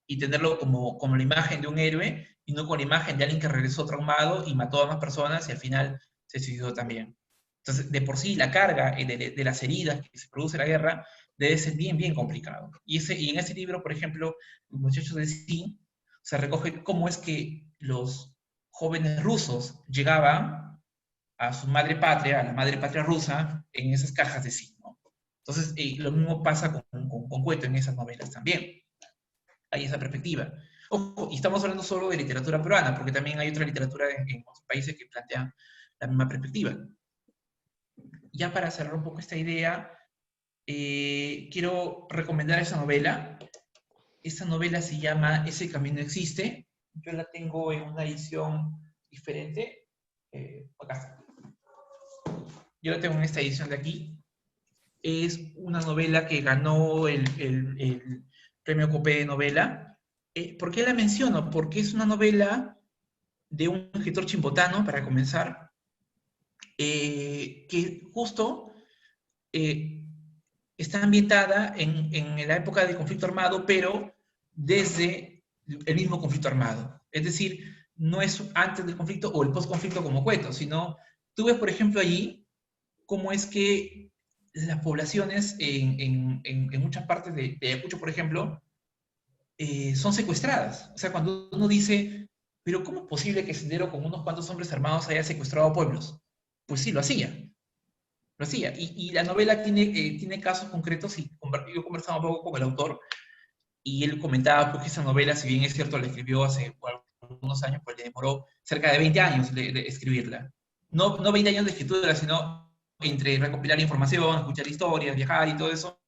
y tenerlo como la imagen de un héroe y no con la imagen de alguien que regresó traumado y mató a más personas y al final se suicidó también. Entonces, de por sí, la carga de las heridas que se produce en la guerra debe ser bien, bien complicado. Y en ese libro, por ejemplo, Los muchachos de Zinc, se recoge cómo es que los jóvenes rusos llegaban a su madre patria, a la madre patria rusa, en esas cajas de zinc, ¿no? Entonces, lo mismo pasa con Cueto en esas novelas también. Hay esa perspectiva. Ojo, y estamos hablando solo de literatura peruana, porque también hay otra literatura en otros países que plantean la misma perspectiva. Ya para cerrar un poco esta idea, quiero recomendar esa novela. Esta novela se llama Ese camino existe. Yo la tengo en una edición diferente. Acá está. Yo la tengo en esta edición de aquí. Es una novela que ganó el premio Copé de novela. ¿Por qué la menciono? Porque es una novela de un escritor chimbotano, para comenzar, que justo está ambientada en la época del conflicto armado, pero desde el mismo conflicto armado. Es decir, no es antes del conflicto o el post-conflicto como Cueto, sino tú ves, por ejemplo, allí cómo es que las poblaciones en muchas partes de Ayacucho, por ejemplo, son secuestradas. O sea, cuando uno dice, pero ¿cómo es posible que Sendero con unos cuantos hombres armados haya secuestrado pueblos? Pues sí, lo hacía. Lo hacía. Y la novela tiene casos concretos, y yo conversaba un poco con el autor, y él comentaba pues, que esa novela, si bien es cierto, la escribió hace algunos años, pues le demoró cerca de 20 años de escribirla. No 20 años de escritura, sino entre recopilar información, escuchar historias, viajar y todo eso,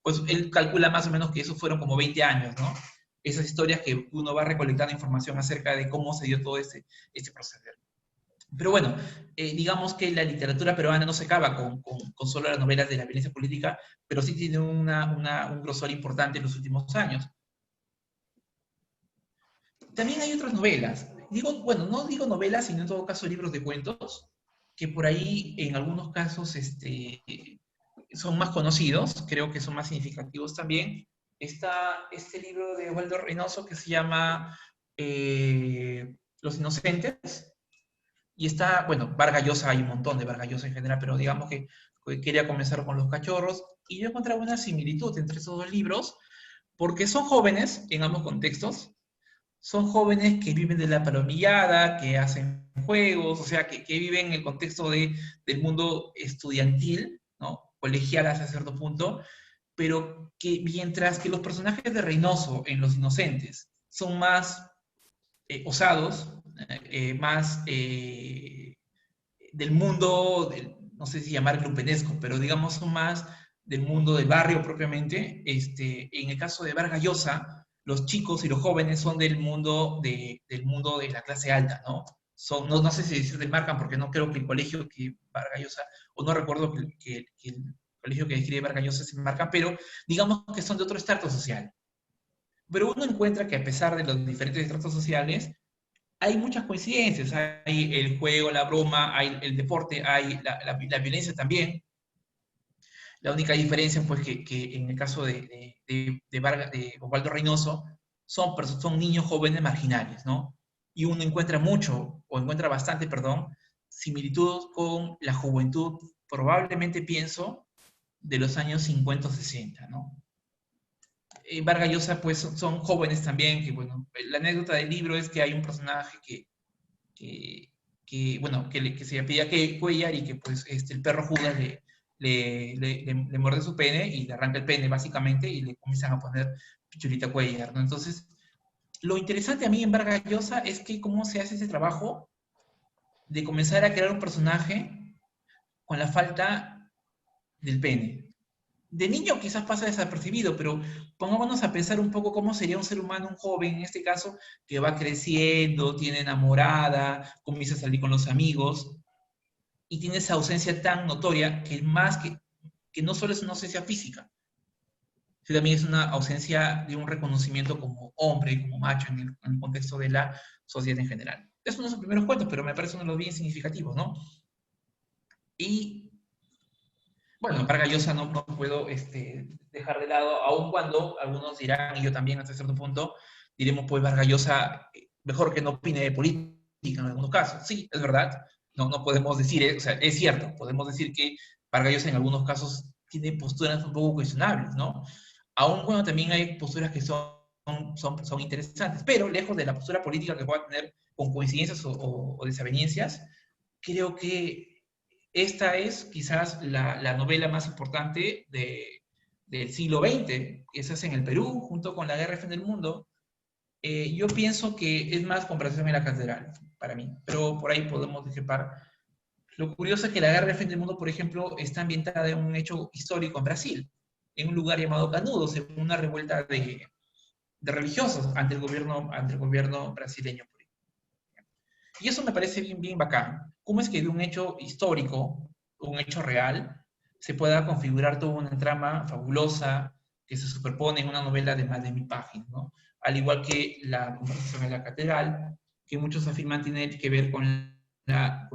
pues él calcula más o menos que eso fueron como 20 años, ¿no? Esas historias que uno va recolectando información acerca de cómo se dio todo este proceder. Pero bueno, digamos que la literatura peruana no se acaba con solo las novelas de la violencia política, pero sí tiene un grosor importante en los últimos años. También hay otras novelas. Bueno, no digo novelas, sino en todo caso libros de cuentos, que por ahí en algunos casos son más conocidos, creo que son más significativos también. Está este libro de Waldo Reynoso que se llama Los Inocentes, y está, bueno, Vargas Llosa, hay un montón de Vargas Llosa en general, pero digamos que quería comenzar con Los Cachorros, y yo encontraba una similitud entre esos dos libros, porque son jóvenes en ambos contextos, son jóvenes que viven de la palomillada, que hacen juegos, o sea, que viven en el contexto del mundo estudiantil, ¿no? Colegial hasta cierto punto, pero que mientras que los personajes de Reynoso en Los Inocentes son más osados, más del mundo, no sé si llamar grupenesco, pero digamos son más del mundo del barrio propiamente. En el caso de Vargas Llosa, los chicos y los jóvenes son del mundo de la clase alta, ¿no? No sé si se demarcan, porque no creo que el colegio que Vargas Llosa, o no recuerdo que el colegio que describe Vargas Llosa se marca, pero digamos que son de otro estrato social. Pero uno encuentra que a pesar de los diferentes estratos sociales, hay muchas coincidencias. Hay el juego, la broma, hay el deporte, hay la violencia también. La única diferencia, pues, que en el caso de Osvaldo Reynoso, son niños jóvenes marginales, ¿no? Y uno encuentra bastante, perdón, similitud con la juventud, probablemente pienso, de los años 50 o 60, ¿no? Vargas Llosa, pues, son jóvenes también, que, bueno, la anécdota del libro es que hay un personaje que se apellida Cuellar y que, pues, el perro Judas le muerde su pene y le arranca el pene, básicamente, y le comienzan a poner Pichulita Cuellar, ¿no? Entonces, lo interesante a mí en Vargas Llosa es que cómo se hace ese trabajo de comenzar a crear un personaje con la falta del pene. De niño quizás pasa desapercibido, pero pongámonos a pensar un poco cómo sería un ser humano, un joven, en este caso, que va creciendo, tiene enamorada, comienza a salir con los amigos, y tiene esa ausencia tan notoria que no solo es una ausencia física, sino también es una ausencia de un reconocimiento como hombre, como macho en el contexto de la sociedad en general. Es uno de sus primeros cuentos, pero me parece uno de los bien significativos, ¿no? Y, bueno, Vargas Llosa no puedo dejar de lado, aun cuando algunos dirán, y yo también hasta cierto punto, diremos, pues Vargas Llosa, mejor que no opine de política en algunos casos. Sí, es verdad, no podemos decir, o sea, es cierto, podemos decir que Vargas Llosa en algunos casos tiene posturas un poco cuestionables, ¿no? Aun cuando también hay posturas que son interesantes, pero lejos de la postura política que pueda tener con coincidencias o desavenencias, creo que esta es quizás la novela más importante del siglo XX, que se hace en el Perú, junto con La Guerra y Fin del Mundo. Yo pienso que es más Conversación en la Catedral, para mí, pero por ahí podemos discrepar. Lo curioso es que La Guerra y Fin del Mundo, por ejemplo, está ambientada en un hecho histórico en Brasil, en un lugar llamado Canudos, en una revuelta de religiosos ante el gobierno brasileño. Y eso me parece bien, bien bacán. ¿Cómo es que de un hecho histórico, un hecho real, se pueda configurar toda una trama fabulosa que se superpone en una novela de más de 1000 páginas, ¿no? Al igual que La Conversación en la Catedral, que muchos afirman tiene que ver con la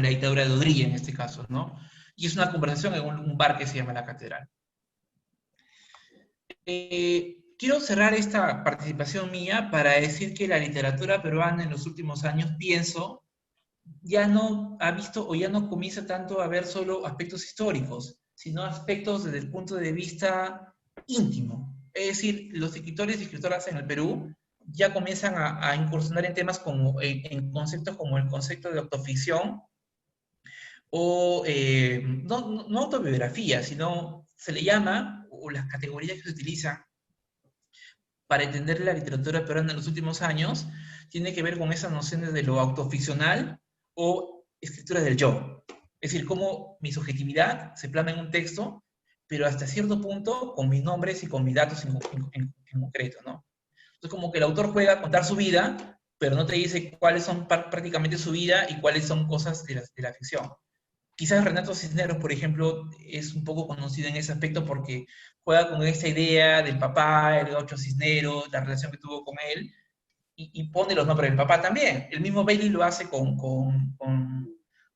dictadura de Odría en este caso, ¿no? Y es una conversación en un bar que se llama La Catedral. Quiero cerrar esta participación mía para decir que la literatura peruana en los últimos años, pienso, ya no ha visto o ya no comienza tanto a ver solo aspectos históricos, sino aspectos desde el punto de vista íntimo. Es decir, los escritores y escritoras en el Perú ya comienzan a incursionar en temas como, en conceptos como el concepto de autoficción, o no autobiografía, sino se le llama, o las categorías que se utilizan para entender la literatura peruana en los últimos años, tiene que ver con esas nociones de lo autoficcional o escritura del yo. Es decir, cómo mi subjetividad se plasma en un texto, pero hasta cierto punto con mis nombres y con mis datos en concreto, ¿no? Entonces, como que el autor juega a contar su vida, pero no te dice cuáles son prácticamente su vida y cuáles son cosas de la ficción. Quizás Renato Cisneros, por ejemplo, es un poco conocido en ese aspecto porque juega con esta idea del papá, el gaucho Cisneros, la relación que tuvo con él, y pone los nombres del papá también. El mismo Bailey lo hace con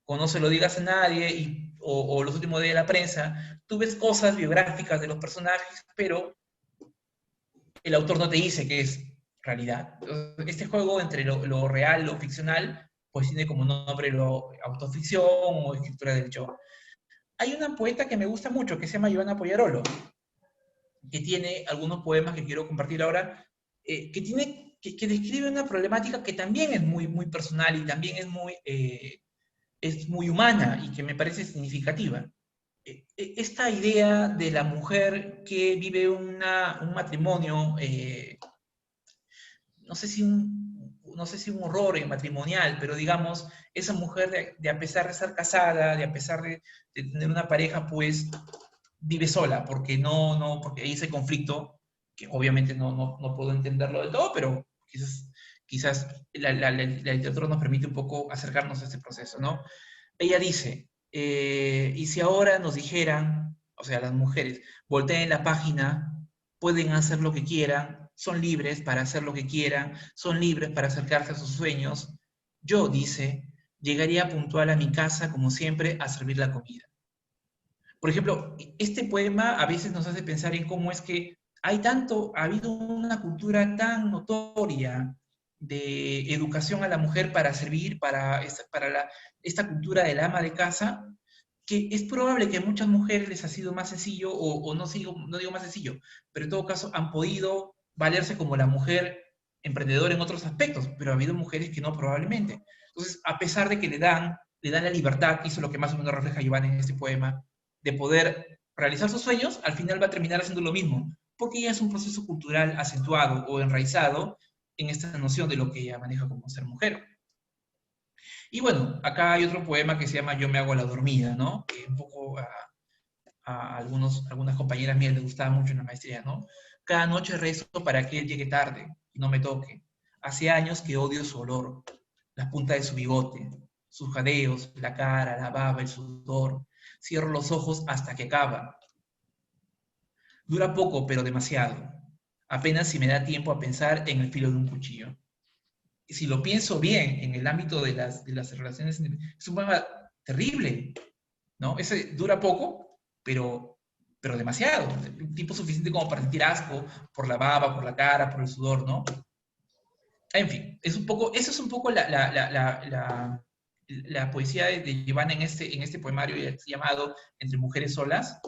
No se lo digas a nadie, o Los últimos días de la prensa. Tú ves cosas biográficas de los personajes, pero el autor no te dice que es realidad. Este juego entre lo real, lo ficcional, pues tiene como nombre lo autoficción o escritura del yo. Hay una poeta que me gusta mucho, que se llama Ivana Poyarolo, que tiene algunos poemas que quiero compartir ahora, que describe una problemática que también es muy, muy personal y también es muy humana y que me parece significativa. Esta idea de la mujer que vive un matrimonio, no sé si un horror matrimonial, pero digamos, esa mujer de a pesar de estar casada, de a pesar de tener una pareja, pues vive sola, porque hay ese conflicto que obviamente no puedo entenderlo del todo, pero quizás la literatura nos permite un poco acercarnos a este proceso, ¿no? Ella dice, y si ahora nos dijeran, o sea, las mujeres, volteen la página, pueden hacer lo que quieran, son libres para hacer lo que quieran, son libres para acercarse a sus sueños, yo, dice, llegaría puntual a mi casa, como siempre, a servir la comida. Por ejemplo, este poema a veces nos hace pensar en cómo es que ha habido una cultura tan notoria de educación a la mujer para servir, para esta cultura del ama de casa, que es probable que a muchas mujeres les ha sido más sencillo, o no digo más sencillo, pero en todo caso han podido valerse como la mujer emprendedora en otros aspectos, pero ha habido mujeres que no probablemente. Entonces, a pesar de que le dan la libertad, y eso es lo que más o menos refleja Giovanni en este poema, de poder realizar sus sueños, al final va a terminar haciendo lo mismo, porque ya es un proceso cultural acentuado o enraizado en esta noción de lo que ella maneja como ser mujer. Y bueno, acá hay otro poema que se llama Yo me hago la dormida, ¿no? Que un poco a algunas compañeras mías les gustaba mucho en la maestría, ¿no? Cada noche rezo para que él llegue tarde y no me toque. Hace años que odio su olor, la punta de su bigote, sus jadeos, la cara, la baba, el sudor. Cierro los ojos hasta que acaba. Dura poco, pero demasiado. Apenas si me da tiempo a pensar en el filo de un cuchillo. Y si lo pienso bien en el ámbito de las relaciones, es un poema terrible, ¿no? Ese dura poco, pero demasiado. Un tiempo suficiente como para sentir asco por la baba, por la cara, por el sudor, ¿no? En fin, eso es un poco la poesía de Giovanna en este poemario llamado Entre mujeres solas.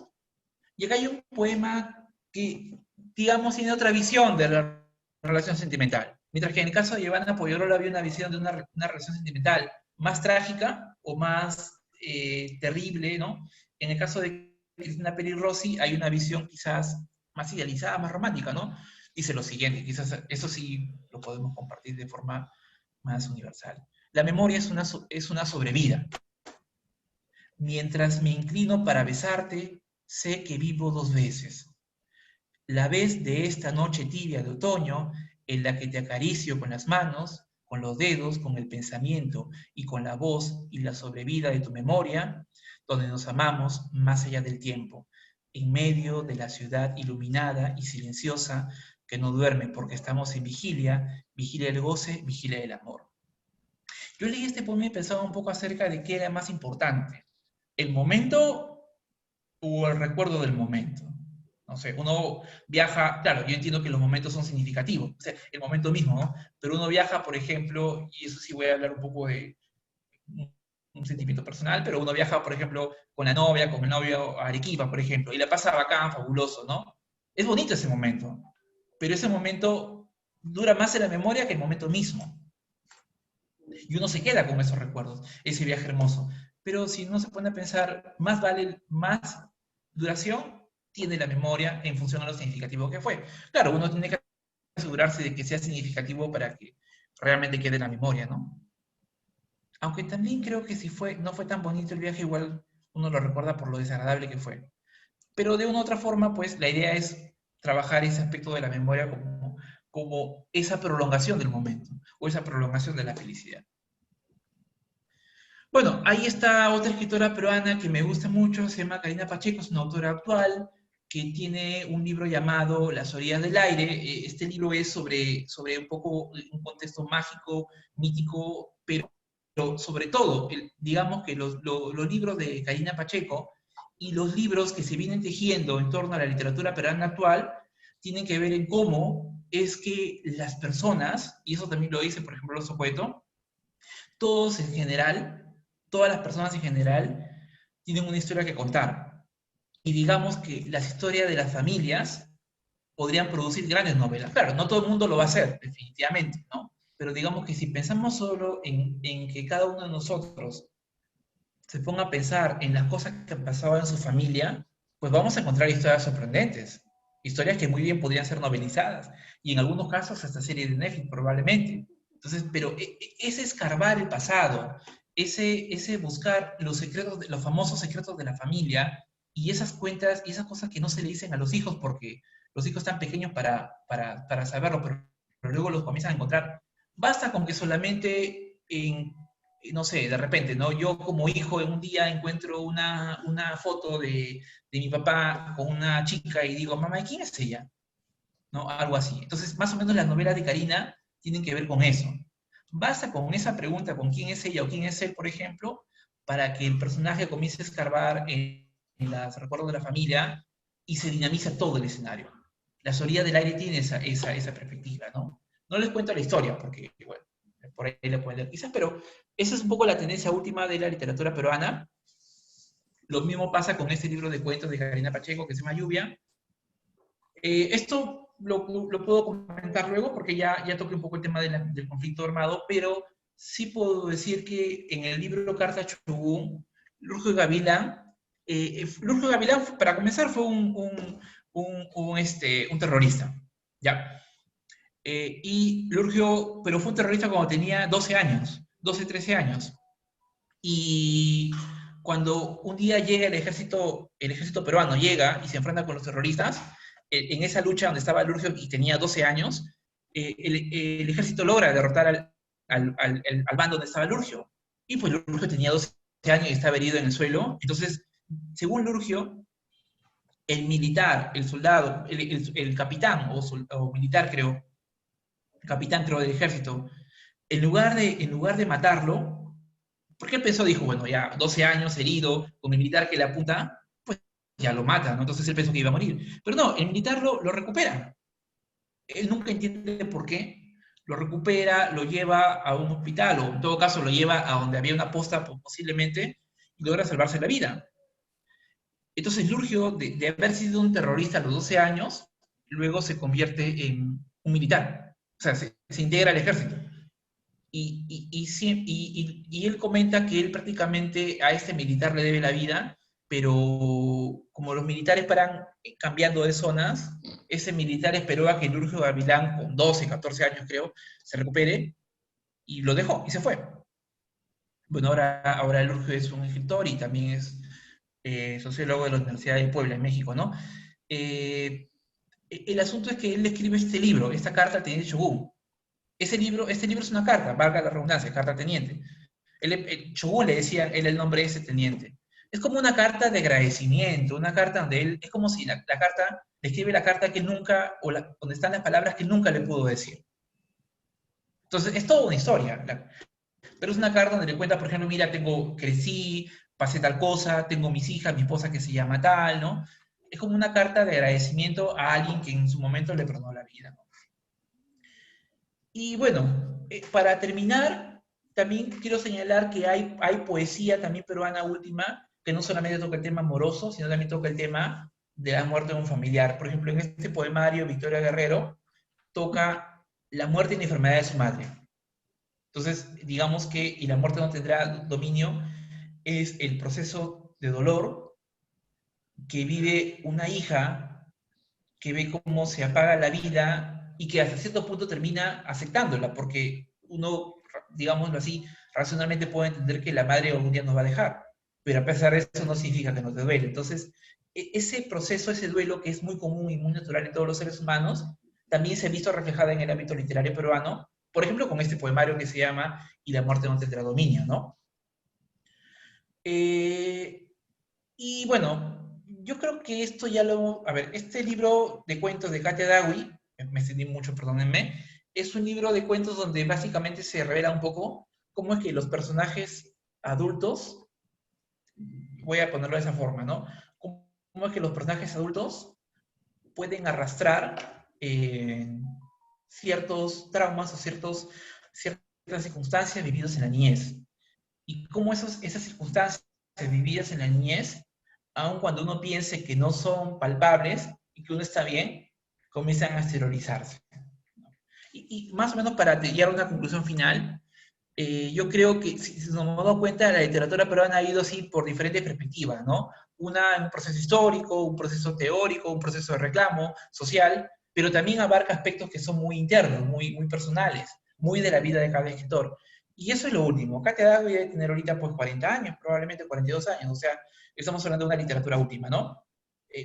Y acá hay un poema que, digamos, tiene otra visión de la relación sentimental. Mientras que en el caso de Giovanna Pollorola había una visión de una relación sentimental más trágica o más terrible, ¿no? En el caso de Cristina Peri Rossi hay una visión quizás más idealizada, más romántica, ¿no? Dice lo siguiente, quizás eso sí lo podemos compartir de forma más universal. La memoria es una sobrevida. Mientras me inclino para besarte, sé que vivo dos veces. La vez de esta noche tibia de otoño, en la que te acaricio con las manos, con los dedos, con el pensamiento y con la voz y la sobrevida de tu memoria, donde nos amamos más allá del tiempo, en medio de la ciudad iluminada y silenciosa que no duerme porque estamos en vigilia, vigilia del goce, vigilia del amor. Yo leí este poema y pensaba un poco acerca de qué era más importante, el momento o el recuerdo del momento. No sé, uno viaja, claro, yo entiendo que los momentos son significativos, o sea, el momento mismo, ¿no? Pero uno viaja, por ejemplo, y eso sí voy a hablar un poco de un sentimiento personal, pero uno viaja, por ejemplo, con la novia, con el novio a Arequipa, por ejemplo, y la pasa bacán, fabuloso, ¿no? Es bonito ese momento, pero ese momento dura más en la memoria que el momento mismo. Y uno se queda con esos recuerdos, ese viaje hermoso. Pero si uno se pone a pensar, más duración tiene la memoria en función a lo significativo que fue. Claro, uno tiene que asegurarse de que sea significativo para que realmente quede en la memoria, ¿no? Aunque también creo que si no fue tan bonito el viaje, igual uno lo recuerda por lo desagradable que fue. Pero de una u otra forma, pues la idea es trabajar ese aspecto de la memoria como esa prolongación del momento, o esa prolongación de la felicidad. Bueno, ahí está otra escritora peruana que me gusta mucho, se llama Karina Pacheco, es una autora actual, que tiene un libro llamado Las orillas del aire. Este libro es sobre un poco un contexto mágico, mítico, pero sobre todo, digamos que los libros de Karina Pacheco y los libros que se vienen tejiendo en torno a la literatura peruana actual tienen que ver en cómo es que las personas, y eso también lo dice, por ejemplo, Alonso Cueto, todos en general, todas las personas en general, tienen una historia que contar. Y digamos que las historias de las familias podrían producir grandes novelas. Claro, no todo el mundo lo va a hacer, definitivamente, ¿no? Pero digamos que si pensamos solo en que cada uno de nosotros se ponga a pensar en las cosas que han pasado en su familia, pues vamos a encontrar historias sorprendentes. Historias que muy bien podrían ser novelizadas. Y en algunos casos hasta series de Netflix, probablemente. Entonces, pero ese escarbar el pasado, ese buscar los secretos, los famosos secretos de la familia, y esas cuentas y esas cosas que no se le dicen a los hijos porque los hijos están pequeños para saberlo, pero luego los comienzan a encontrar. Basta con que solamente, no sé, de repente, ¿no? Yo como hijo en un día encuentro una foto de mi papá con una chica y digo, mamá, ¿y quién es ella? ¿No? Algo así. Entonces, más o menos las novelas de Karina tienen que ver con eso. Basta con esa pregunta, con quién es ella o quién es él, por ejemplo, para que el personaje comience a escarbar en los recuerdos de la familia y se dinamiza todo el escenario. Las orillas del aire tiene esa perspectiva, ¿no? No les cuento la historia, porque, bueno, por ahí le pueden leer quizás, pero esa es un poco la tendencia última de la literatura peruana. Lo mismo pasa con este libro de cuentos de Karina Pacheco, que se llama Lluvia. Esto lo puedo comentar luego, porque ya toqué un poco el tema del conflicto armado, pero sí puedo decir que en el libro Carta Chogún, Lurjo Gavilán, para comenzar, fue un terrorista, ¿ya? Y Lurjo, pero fue un terrorista cuando tenía 12 años, 12, 13 años. Y cuando un día llega el ejército peruano, llega y se enfrenta con los terroristas, en esa lucha donde estaba Lurjo y tenía 12 años, el ejército logra derrotar al bando donde estaba Lurjo. Y pues Lurjo tenía 12 años y estaba herido en el suelo. Entonces, según Lurjo, el militar, el soldado, el capitán o militar, creo, capitán, creo, del ejército, en lugar de matarlo, porque él pensó, dijo, bueno, ya 12 años herido, con el militar que le apunta, pues ya lo mata, ¿no? Entonces él pensó que iba a morir. Pero no, el militar lo recupera. Él nunca entiende por qué. Lo recupera, lo lleva a un hospital, o en todo caso lo lleva a donde había una posta posiblemente, y logra salvarse la vida. Entonces Lurjo, de haber sido un terrorista a los 12 años, luego se convierte en un militar. O sea, se integra al ejército. Y él comenta que él prácticamente a este militar le debe la vida, pero como los militares paran cambiando de zonas, ese militar esperó a que Lurjo Gavilán, con 12, 14 años creo, se recupere, y lo dejó, y se fue. Bueno, ahora Lurjo es un escritor y también es sociólogo de la Universidad de Puebla, en México, ¿no? El asunto es que él escribe este libro, esta carta al teniente Chogún. Este libro es una carta, valga la redundancia, carta teniente. Chogún le decía él el nombre de ese teniente. Es como una carta de agradecimiento, una carta donde él, es como si la carta, le escribe la carta que nunca, donde están las palabras que nunca le pudo decir. Entonces, es toda una historia. Pero es una carta donde le cuenta, por ejemplo, mira, crecí, pasé tal cosa, tengo mis hijas, mi esposa que se llama tal, ¿no? Es como una carta de agradecimiento a alguien que en su momento le perdonó la vida, ¿no? Y bueno, para terminar, también quiero señalar que hay poesía también peruana última, que no solamente toca el tema amoroso, sino también toca el tema de la muerte de un familiar. Por ejemplo, en este poemario, Victoria Guerrero toca la muerte y la enfermedad de su madre. Entonces, digamos que, y la muerte no tendrá dominio, es el proceso de dolor que vive una hija que ve cómo se apaga la vida y que hasta cierto punto termina aceptándola, porque uno, digámoslo así, racionalmente puede entender que la madre algún día nos va a dejar, pero a pesar de eso no significa que nos duele. Entonces, ese proceso, ese duelo que es muy común y muy natural en todos los seres humanos, también se ha visto reflejada en el ámbito literario peruano, por ejemplo, con este poemario que se llama Y la muerte no tendrá dominio, ¿no? Y bueno, yo creo que esto ya lo... A ver, este libro de cuentos de Katia Dawi, me extendí mucho, perdónenme, es un libro de cuentos donde básicamente se revela un poco cómo es que los personajes adultos, voy a ponerlo de esa forma, ¿no? Cómo es que los personajes adultos pueden arrastrar ciertos traumas o ciertas circunstancias vividas en la niñez. Y cómo esas circunstancias vividas en la niñez, aun cuando uno piense que no son palpables y que uno está bien, comienzan a exteriorizarse. Y más o menos para llegar a una conclusión final, yo creo que, si nos hemos dado cuenta, la literatura peruana ha ido así por diferentes perspectivas, ¿no? Un proceso histórico, un proceso teórico, un proceso de reclamo social, pero también abarca aspectos que son muy internos, muy personales, muy de la vida de cada escritor. Y eso es lo último. Katia Dawi debe tener ahorita pues 40 años, probablemente 42 años, o sea, estamos hablando de una literatura última, ¿no?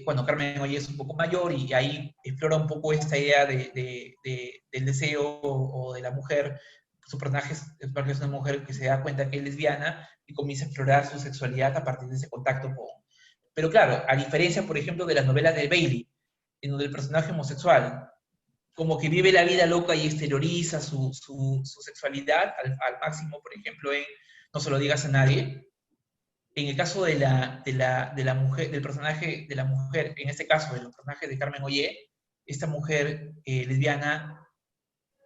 cuando Carmen Ollé es un poco mayor y ahí explora un poco esta idea del deseo o de la mujer. Su personaje es una mujer que se da cuenta que es lesbiana y comienza a explorar su sexualidad a partir de ese contacto con... Pero claro, a diferencia, por ejemplo, de las novelas de Bailey, en donde el personaje homosexual como que vive la vida loca y exterioriza su sexualidad al máximo, por ejemplo, en No se lo digas a nadie. En el caso de la mujer, del personaje de la mujer, en este caso del personaje de Carmen Ollé, esta mujer lesbiana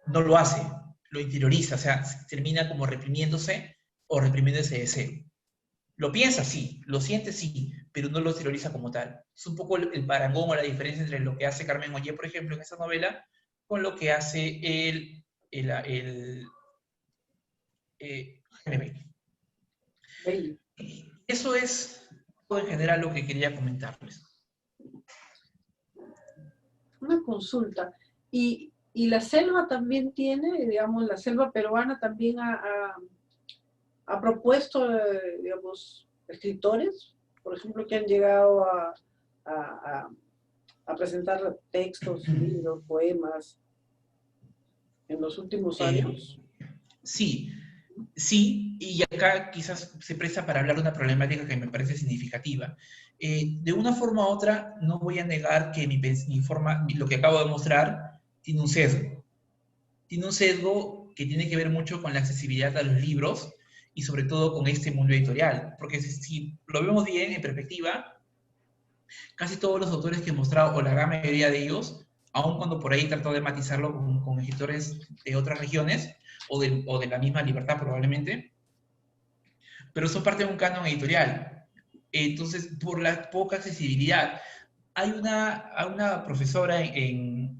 no lo hace, lo interioriza, o sea, termina como reprimiéndose o reprimiendo ese deseo. Lo piensa, sí, lo siente, sí, pero no lo exterioriza como tal. Es un poco el parangón o la diferencia entre lo que hace Carmen Ollé, por ejemplo, en esta novela, con lo que hace Jaime Bailey. Eso es en general lo que quería comentarles. Una consulta. Y la selva también tiene, digamos, la selva peruana también ha propuesto, digamos, escritores, por ejemplo, que han llegado a presentar textos, libros, poemas en los últimos años. Sí, sí, y acá quizás se presta para hablar de una problemática que me parece significativa. De una forma u otra, no voy a negar que lo que acabo de mostrar tiene un sesgo. Tiene un sesgo que tiene que ver mucho con la accesibilidad a los libros y sobre todo con este mundo editorial. Porque si lo vemos bien en perspectiva, casi todos los autores que he mostrado, o la gran mayoría de ellos, aun cuando por ahí trató de matizarlo con escritores de otras regiones, o de la misma Libertad probablemente, pero son parte de un canon editorial. Entonces, por la poca accesibilidad, hay una profesora en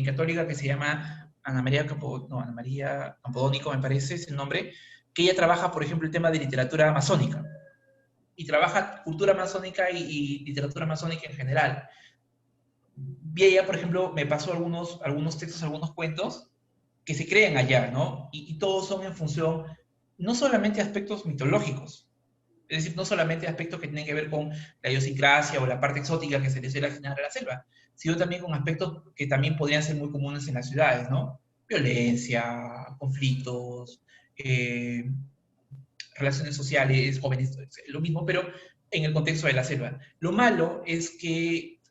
Católica que se llama Ana María Campodónico, me parece, es el nombre, que ella trabaja, por ejemplo, el tema de literatura amazónica, y trabaja cultura amazónica y literatura amazónica en general. Y ella, por ejemplo, me pasó algunos textos, algunos cuentos que se crean allá, ¿no? Y todos son en función, no solamente de aspectos mitológicos, es decir, no solamente aspectos que tienen que ver con la idiosincrasia o la parte exótica que se le suele asignar a la selva, sino también con aspectos que también podrían ser muy comunes en las ciudades, ¿no? Violencia, conflictos, relaciones sociales, jóvenes, lo mismo, pero en el contexto de la selva. Lo malo es que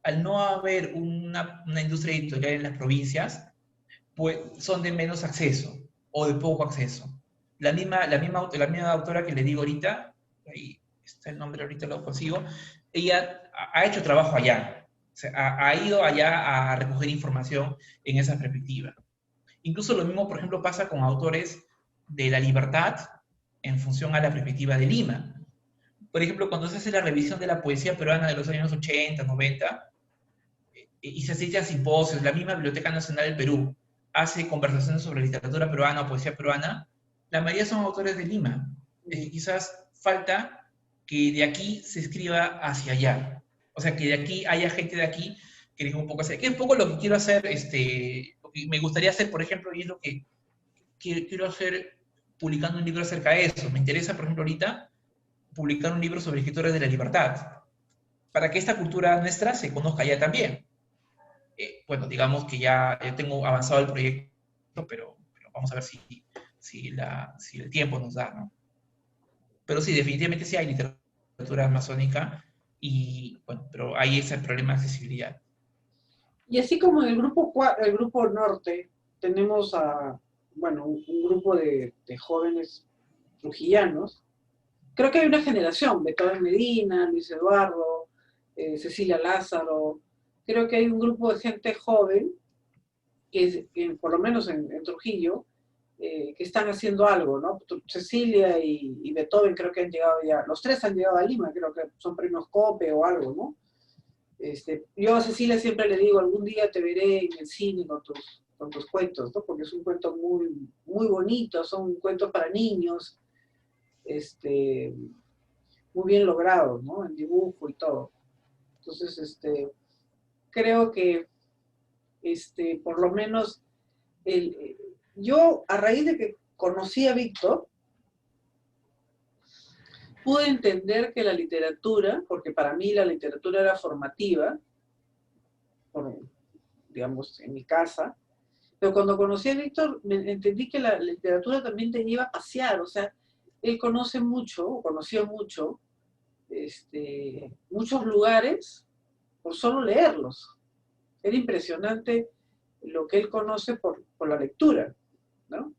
al no haber una industria editorial en las provincias, pues son de menos acceso o de poco acceso. La misma autora que le digo ahorita, ahí está el nombre, ahorita lo consigo, ella ha hecho trabajo allá, o sea, ha ido allá a recoger información en esa perspectiva. Incluso lo mismo, por ejemplo, pasa con autores de La Libertad en función a la perspectiva de Lima. Por ejemplo, cuando se hace la revisión de la poesía peruana de los años 80, 90, y se asisten a simposios, la misma Biblioteca Nacional del Perú hace conversaciones sobre literatura peruana o poesía peruana, la mayoría son autores de Lima. Quizás falta que de aquí se escriba hacia allá. O sea, que de aquí haya gente de aquí que diga un poco así. Que es un poco lo que quiero hacer, lo que me gustaría hacer, por ejemplo, y es lo que quiero hacer publicando un libro acerca de eso. Me interesa, por ejemplo, ahorita publicar un libro sobre escritores de la libertad, para que esta cultura nuestra se conozca ya también. Bueno, digamos que ya tengo avanzado el proyecto, pero vamos a ver si el tiempo nos da, ¿no? Pero sí, definitivamente sí hay literatura amazónica y, bueno, pero ahí es el problema de accesibilidad. Y así como en el grupo norte tenemos un grupo de jóvenes trujillanos, creo que hay una generación, Beethoven Medina, Luis Eduardo, Cecilia Lázaro, creo que hay un grupo de gente joven, que por lo menos en Trujillo, que están haciendo algo, ¿no? Cecilia y Beethoven creo que han llegado ya, los tres han llegado a Lima, creo que son premios COPE o algo, ¿no? Yo a Cecilia siempre le digo, algún día te veré en el cine con tus cuentos, ¿no? Porque es un cuento muy, muy bonito, son cuentos para niños, muy bien logrados, ¿no? En dibujo y todo. Entonces, creo que, por lo menos, yo a raíz de que conocí a Víctor, pude entender que la literatura, porque para mí la literatura era formativa, digamos, en mi casa, pero cuando conocí a Víctor, entendí que la literatura también te iba a pasear, o sea, él conoce mucho, o conocía mucho, muchos lugares por solo leerlos. Era impresionante lo que él conoce por la lectura, ¿no?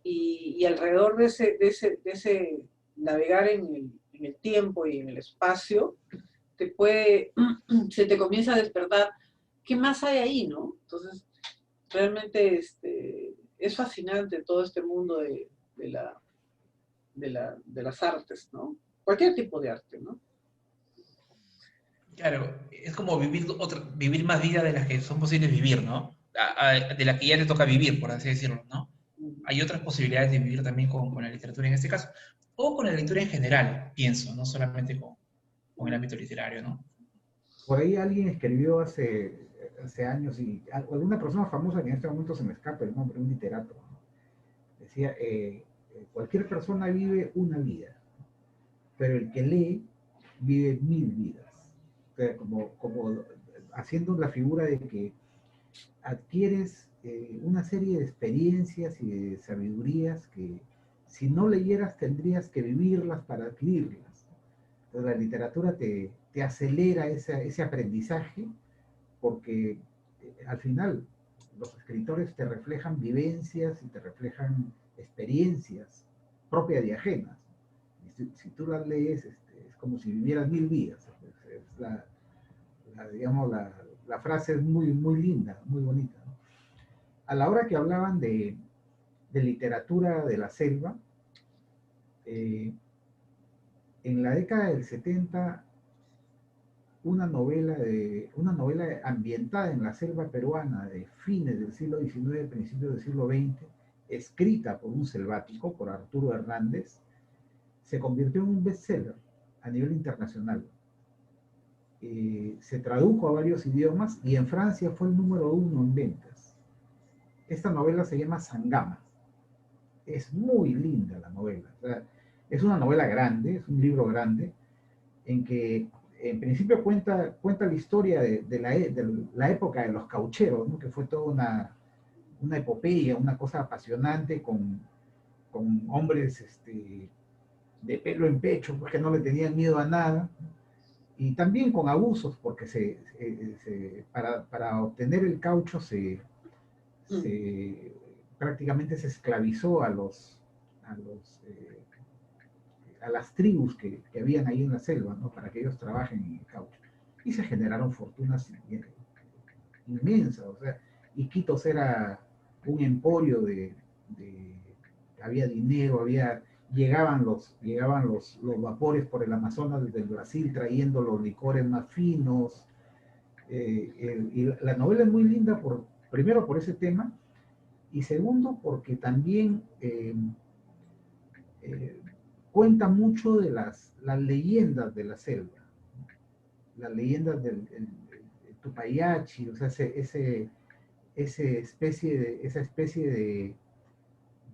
Y alrededor de ese navegar en el tiempo y en el espacio, se te comienza a despertar, ¿qué más hay ahí, no? Entonces, realmente es fascinante todo este mundo de las artes, ¿no? Cualquier tipo de arte, ¿no? Claro, es como vivir más vida de las que son posibles vivir, ¿no? De la que ya te toca vivir, por así decirlo, ¿no? Hay otras posibilidades de vivir también con la literatura en este caso, o con la lectura en general, pienso, no solamente con el ámbito literario, ¿no? Por ahí alguien escribió hace años, y alguna persona famosa que en este momento se me escapa el nombre, un literato, ¿no? Decía, cualquier persona vive una vida, pero el que lee vive 1000 vidas. O sea, como haciendo la figura de que adquieres una serie de experiencias y de sabidurías que si no leyeras tendrías que vivirlas para adquirirlas. Entonces la literatura te acelera ese aprendizaje porque al final los escritores te reflejan vivencias y te reflejan experiencias propias y ajenas. Y si tú las lees, es como si vivieras 1000 vidas. Digamos, la frase es muy, muy linda, muy bonita, ¿no? A la hora que hablaban de literatura de la selva, en la década del 70, una novela ambientada en la selva peruana de fines del siglo XIX, principios del siglo XX, escrita por un selvático, por Arturo Hernández, se convirtió en un bestseller a nivel internacional. Se tradujo a varios idiomas y en Francia fue el número 1 en ventas. Esta novela se llama Sangama. Es muy linda la novela. O sea, es una novela grande, es un libro grande, en que en principio cuenta la historia de la época de los caucheros, ¿no? Que fue toda una epopeya, una cosa apasionante con hombres de pelo en pecho, porque no le tenían miedo a nada, y también con abusos, porque para obtener el caucho prácticamente se esclavizó a las tribus que habían ahí en la selva, ¿no? Para que ellos trabajen en el caucho. Y se generaron fortunas inmensas, o sea, Iquitos era un emporio había dinero, llegaban los vapores por el Amazonas desde el Brasil trayendo los licores más finos. Y la novela es muy linda, primero por ese tema, y segundo porque también cuenta mucho de las leyendas de la selva, las leyendas del Tupayachi, o sea, esa especie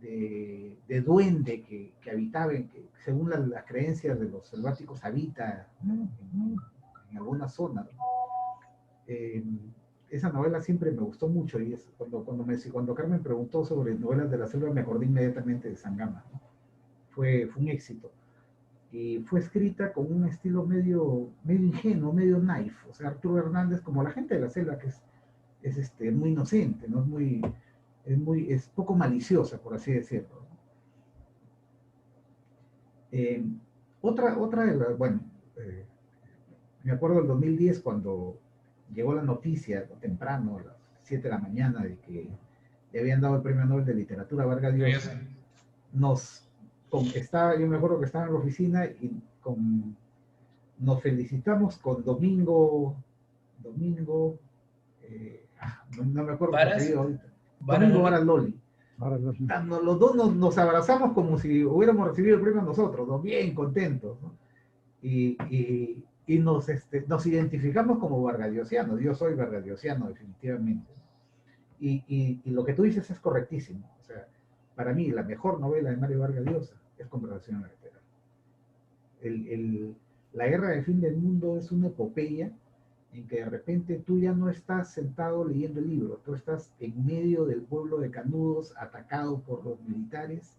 de duende que habitaba, que según las creencias de los selváticos habita en alguna zona. Esa novela siempre me gustó mucho y cuando Carmen preguntó sobre novelas de la selva me acordé inmediatamente de Sangama, ¿no? Fue un éxito. Y fue escrita con un estilo medio ingenuo, medio naif. O sea, Arturo Hernández, como la gente de la selva, que es muy inocente, ¿no? Es poco maliciosa, por así decirlo. Otra de las, bueno, me acuerdo del 2010 cuando llegó la noticia temprano, a las 7 de la mañana, de que le habían dado el premio Nobel de Literatura a Vargas Llosa. Yo me acuerdo que estaba en la oficina y nos felicitamos con Domingo, no me acuerdo ¿Varas? su apellido ahorita. Domingo Varas Loli. Los dos nos abrazamos como si hubiéramos recibido el premio nosotros, ¿no? Bien contentos, ¿no? Y nos identificamos como vargadiosianos. Yo soy vargadiosiano, definitivamente. Y lo que tú dices es correctísimo. O sea, para mí la mejor novela de Mario Vargas Llosa es Conversación en la Carretera. La guerra del fin del mundo es una epopeya en que de repente tú ya no estás sentado leyendo el libro, tú estás en medio del pueblo de Canudos, atacado por los militares,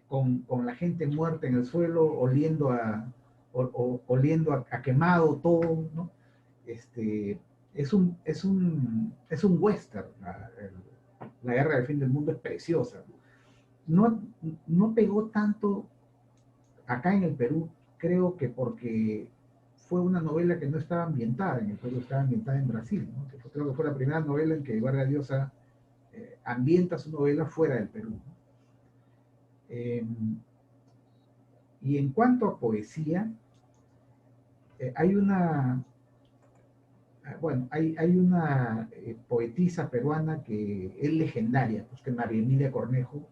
con la gente muerta en el suelo, oliendo a quemado todo, ¿no? Es un western. La guerra del fin del mundo es preciosa. No pegó tanto acá en el Perú, creo que porque fue una novela que no estaba ambientada en el Perú, estaba ambientada en Brasil, ¿no? Creo que fue la primera novela en que Vargas Llosa ambienta su novela fuera del Perú, ¿no? Y en cuanto a poesía, hay una, bueno, hay una poetisa peruana que es legendaria, pues, que es María Emilia Cornejo,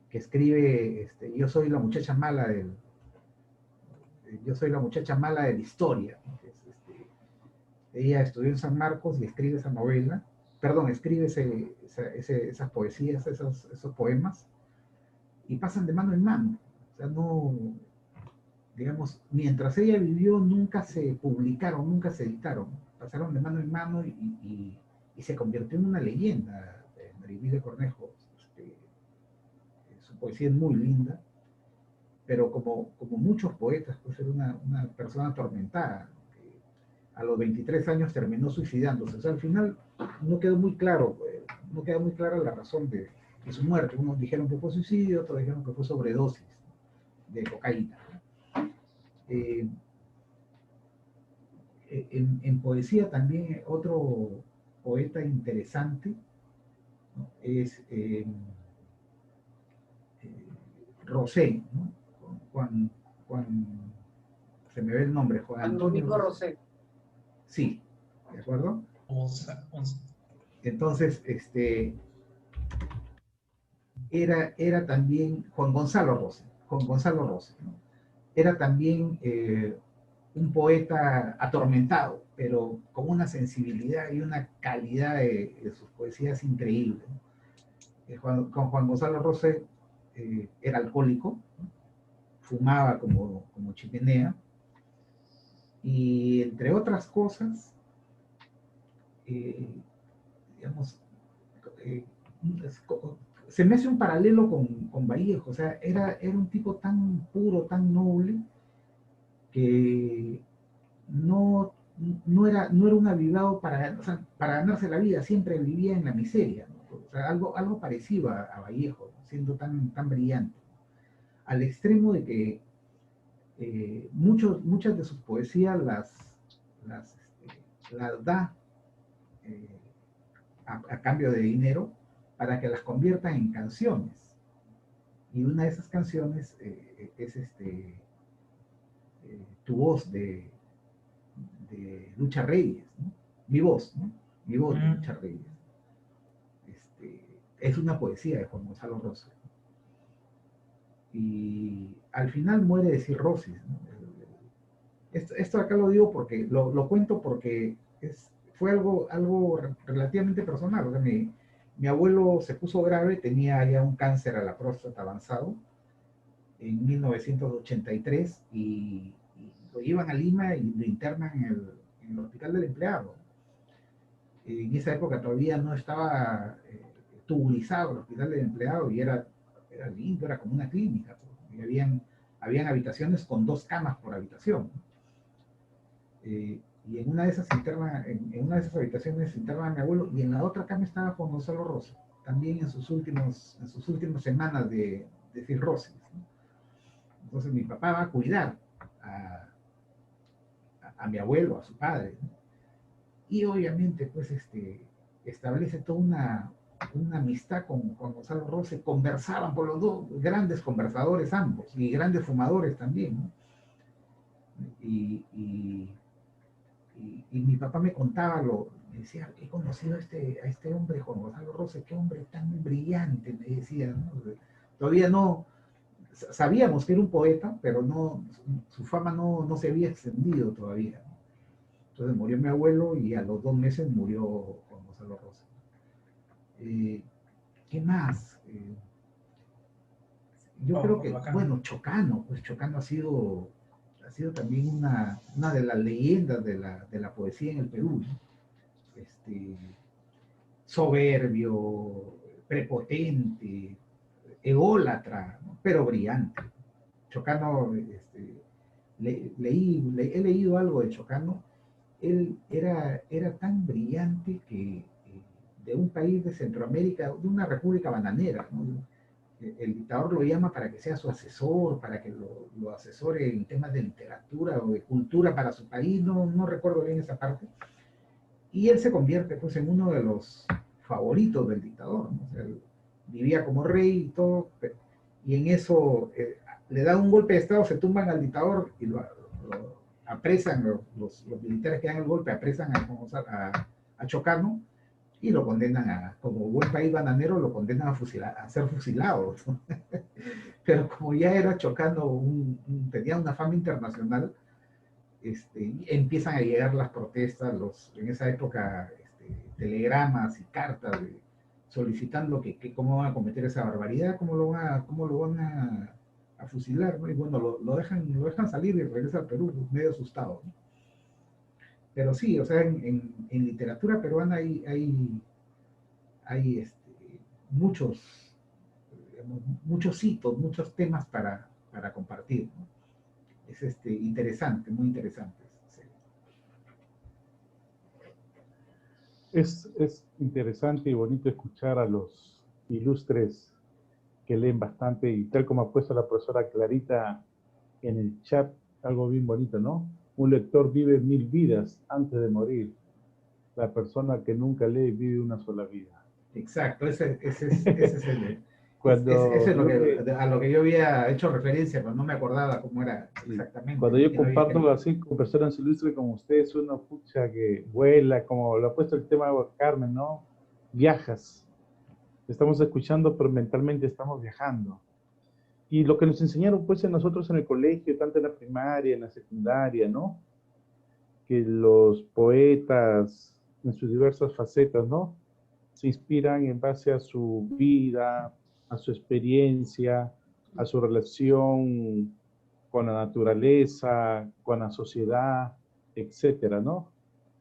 que escribe Yo soy la muchacha mala de la historia, ¿no? Ella estudió en San Marcos y escribe esa novela, perdón, escribe esas poesías, esos poemas, y pasan de mano en mano. O sea, no, digamos, mientras ella vivió nunca se publicaron, nunca se editaron, pasaron de mano en mano y se convirtió en una leyenda. María Emilia Cornejo, su poesía es muy linda, pero como muchos poetas, pues era una persona atormentada, que a los 23 años terminó suicidándose. O sea, al final no quedó muy claro, no queda muy clara la razón de su muerte. Unos dijeron que fue suicidio, otros dijeron que fue sobredosis de cocaína. En poesía también otro poeta interesante, ¿no? Es Rosé, ¿no? Juan, se me ve el nombre, Juan Juan Antonio Domingo Rosé. Sí, ¿de acuerdo? Onza. Entonces, era también Juan Gonzalo Rosé, ¿no? Era también un poeta atormentado, pero con una sensibilidad y una calidad de sus poesías increíble, ¿no? Con Juan Gonzalo Rosé era alcohólico, ¿no? Fumaba como chimenea, y entre otras cosas, digamos, eh, se me hace un paralelo con Vallejo. O sea, era un tipo tan puro, tan noble, que no, no era un avivado o sea, para ganarse la vida, siempre vivía en la miseria, ¿no? O sea, algo parecido a Vallejo, ¿no? Siendo tan brillante, al extremo de que muchas de sus poesías las da eh, a cambio de dinero para que las conviertan en canciones. Y una de esas canciones es Tu voz de Lucha Reyes, ¿no? Mi voz, ¿no? Mi voz de Lucha Reyes. Es una poesía de Juan Gonzalo Rosas. Y al final muere de cirrosis, ¿no? Esto acá lo digo porque, lo cuento porque fue algo relativamente personal. O sea, mi abuelo se puso grave, tenía ya un cáncer a la próstata avanzado en 1983 y lo llevan a Lima y lo internan en el Hospital del Empleado. En esa época todavía no estaba tubulizado el Hospital del Empleado y era lindo, era como una clínica, ¿no? Y habían habitaciones con 2 camas por habitación. Y en una de esas habitaciones se interna a mi abuelo, y en la otra cama estaba Juan Gonzalo Rosas, también en sus últimas semanas de cirrosis, ¿no? Entonces mi papá va a cuidar a mi abuelo, a su padre, ¿no? Y obviamente pues establece toda una amistad con Juan Gonzalo Rosas. Conversaban por los dos, grandes conversadores ambos, y grandes fumadores también, ¿no? Y mi papá me contaba, me decía, he conocido a este hombre, Juan Gonzalo Rosas, qué hombre tan brillante, me decía, ¿no? Todavía no, sabíamos que era un poeta, pero su fama no se había extendido todavía, ¿no? Entonces murió mi abuelo y a los 2 meses murió Juan Gonzalo Rosas. ¿Qué más? yo creo que, bacán. bueno, Chocano, pues Chocano ha sido también una de las leyendas de la poesía en el Perú, ¿no? Soberbio, prepotente, ególatra, ¿no? Pero brillante. Chocano, he leído algo de Chocano. Él era tan brillante que de un país de Centroamérica, de una república bananera, ¿no? El dictador lo llama para que sea su asesor, para que lo asesore en temas de literatura o de cultura para su país, no recuerdo bien esa parte. Y él se convierte pues en uno de los favoritos del dictador, ¿no? O sea, él vivía como rey y todo, y en eso le da un golpe de estado, se tumban al dictador y lo apresan, los militares que dan el golpe apresan a Chocano y lo condenan como buen país bananero, lo condenan a ser fusilado, ¿no? Pero como ya era Chocano, tenía una fama internacional, empiezan a llegar las protestas, en esa época telegramas y cartas solicitando que cómo van a cometer esa barbaridad, cómo lo van a fusilar, ¿no? Y bueno, lo dejan salir y regresa al Perú medio asustado, ¿no? Pero sí, o sea, en literatura peruana hay muchos, digamos, muchos hitos, muchos temas para compartir, ¿no? Es interesante, muy interesante. Sí. Es interesante y bonito escuchar a los ilustres que leen bastante y tal como ha puesto la profesora Clarita en el chat, algo bien bonito, ¿no? Un lector vive 1000 vidas antes de morir. La persona que nunca lee vive una sola vida. Exacto, ese es el... Cuando Eso es a lo que yo había hecho referencia, pero no me acordaba cómo era exactamente. Cuando yo comparto así con personas ilustres como ustedes, uno pucha que vuela, como lo ha puesto el tema de Carmen, ¿no? Viajas. Estamos escuchando, pero mentalmente estamos viajando. Y lo que nos enseñaron pues a nosotros en el colegio, tanto en la primaria, en la secundaria, ¿no? Que los poetas en sus diversas facetas, ¿no? Se inspiran en base a su vida, a su experiencia, a su relación con la naturaleza, con la sociedad, etcétera, ¿no?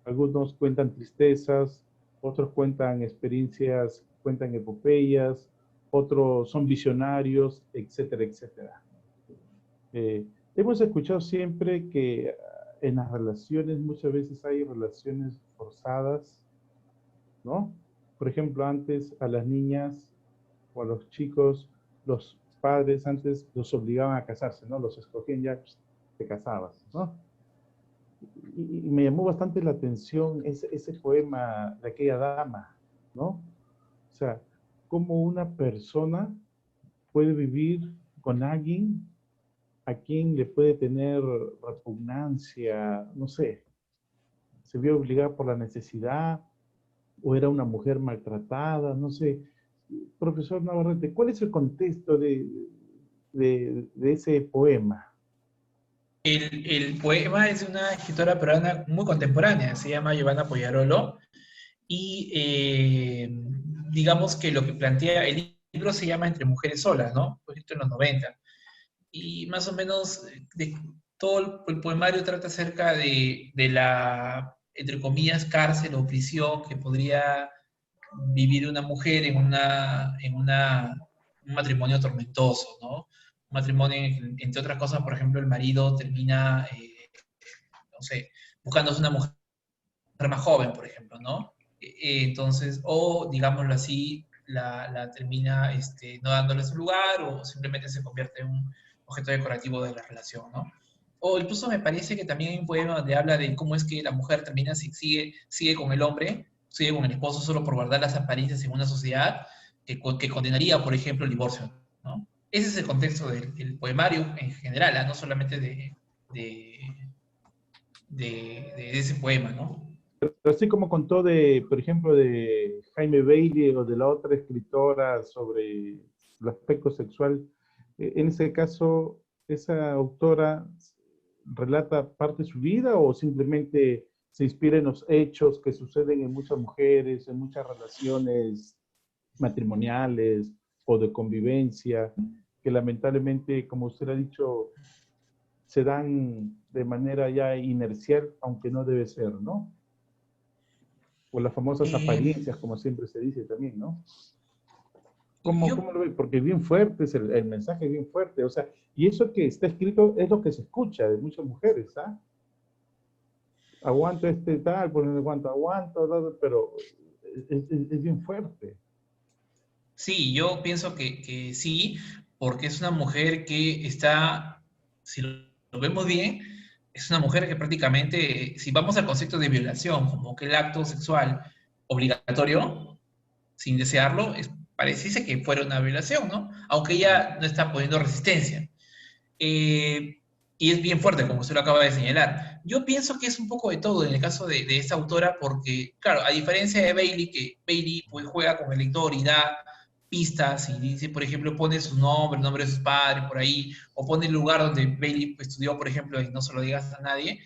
Algunos cuentan tristezas, otros cuentan experiencias, cuentan epopeyas, otros son visionarios, etcétera, etcétera. Hemos escuchado siempre que en las relaciones muchas veces hay relaciones forzadas, ¿no? Por ejemplo, antes a las niñas o a los chicos, los padres antes los obligaban a casarse, ¿no? Los escogían ya, te casabas, ¿no? Y me llamó bastante la atención ese poema de aquella dama, ¿no? O sea, cómo una persona puede vivir con alguien a quien le puede tener repugnancia, no sé, se vio obligada por la necesidad o era una mujer maltratada, no sé. Profesor Navarrete, ¿cuál es el contexto de ese poema? El poema es de una escritora peruana muy contemporánea, se llama Giovanna Poyarolo, y digamos que lo que plantea el libro se llama Entre Mujeres Solas, ¿no? Fue escrito en los 90. Y más o menos todo el poemario trata acerca de la, entre comillas, cárcel o prisión que podría vivir una mujer un matrimonio tormentoso, ¿no? Un matrimonio, entre otras cosas, por ejemplo, el marido termina, no sé, buscándose una mujer más joven, por ejemplo, ¿no? Entonces, o digámoslo así, la termina no dándole su lugar o simplemente se convierte en un objeto decorativo de la relación, ¿no? O incluso me parece que también hay un poema donde habla de cómo es que la mujer termina, sigue con el hombre, sigue con el esposo solo por guardar las apariencias en una sociedad que condenaría, por ejemplo, el divorcio, ¿no? Ese es el contexto del poemario en general, ¿no? No solamente de ese poema, ¿no? Así como contó por ejemplo, de Jaime Bailey o de la otra escritora sobre el aspecto sexual, en ese caso, ¿esa autora relata parte de su vida o simplemente se inspira en los hechos que suceden en muchas mujeres, en muchas relaciones matrimoniales o de convivencia, que lamentablemente, como usted ha dicho, se dan de manera ya inercial, aunque no debe ser, ¿no? O las famosas apariencias, como siempre se dice también, ¿no? ¿Cómo lo ve? Porque es bien fuerte, el mensaje es bien fuerte, o sea, y eso que está escrito es lo que se escucha de muchas mujeres, ¿ah? Aguanto tal, pues no aguanto, pero es bien fuerte. Sí, yo pienso que sí, porque es una mujer que está, si lo vemos bien, es una mujer que prácticamente, si vamos al concepto de violación, como que el acto sexual obligatorio, sin desearlo, pareciese que fuera una violación, ¿no? Aunque ella no está poniendo resistencia. Y es bien fuerte, como usted lo acaba de señalar. Yo pienso que es un poco de todo en el caso de esta autora, porque, claro, a diferencia de Bailey, que Bailey pues, juega con el lector y da pistas y dice, por ejemplo, pone su nombre, el nombre de sus padres por ahí, o pone el lugar donde Bailey pues, estudió, por ejemplo, y no se lo digas a nadie.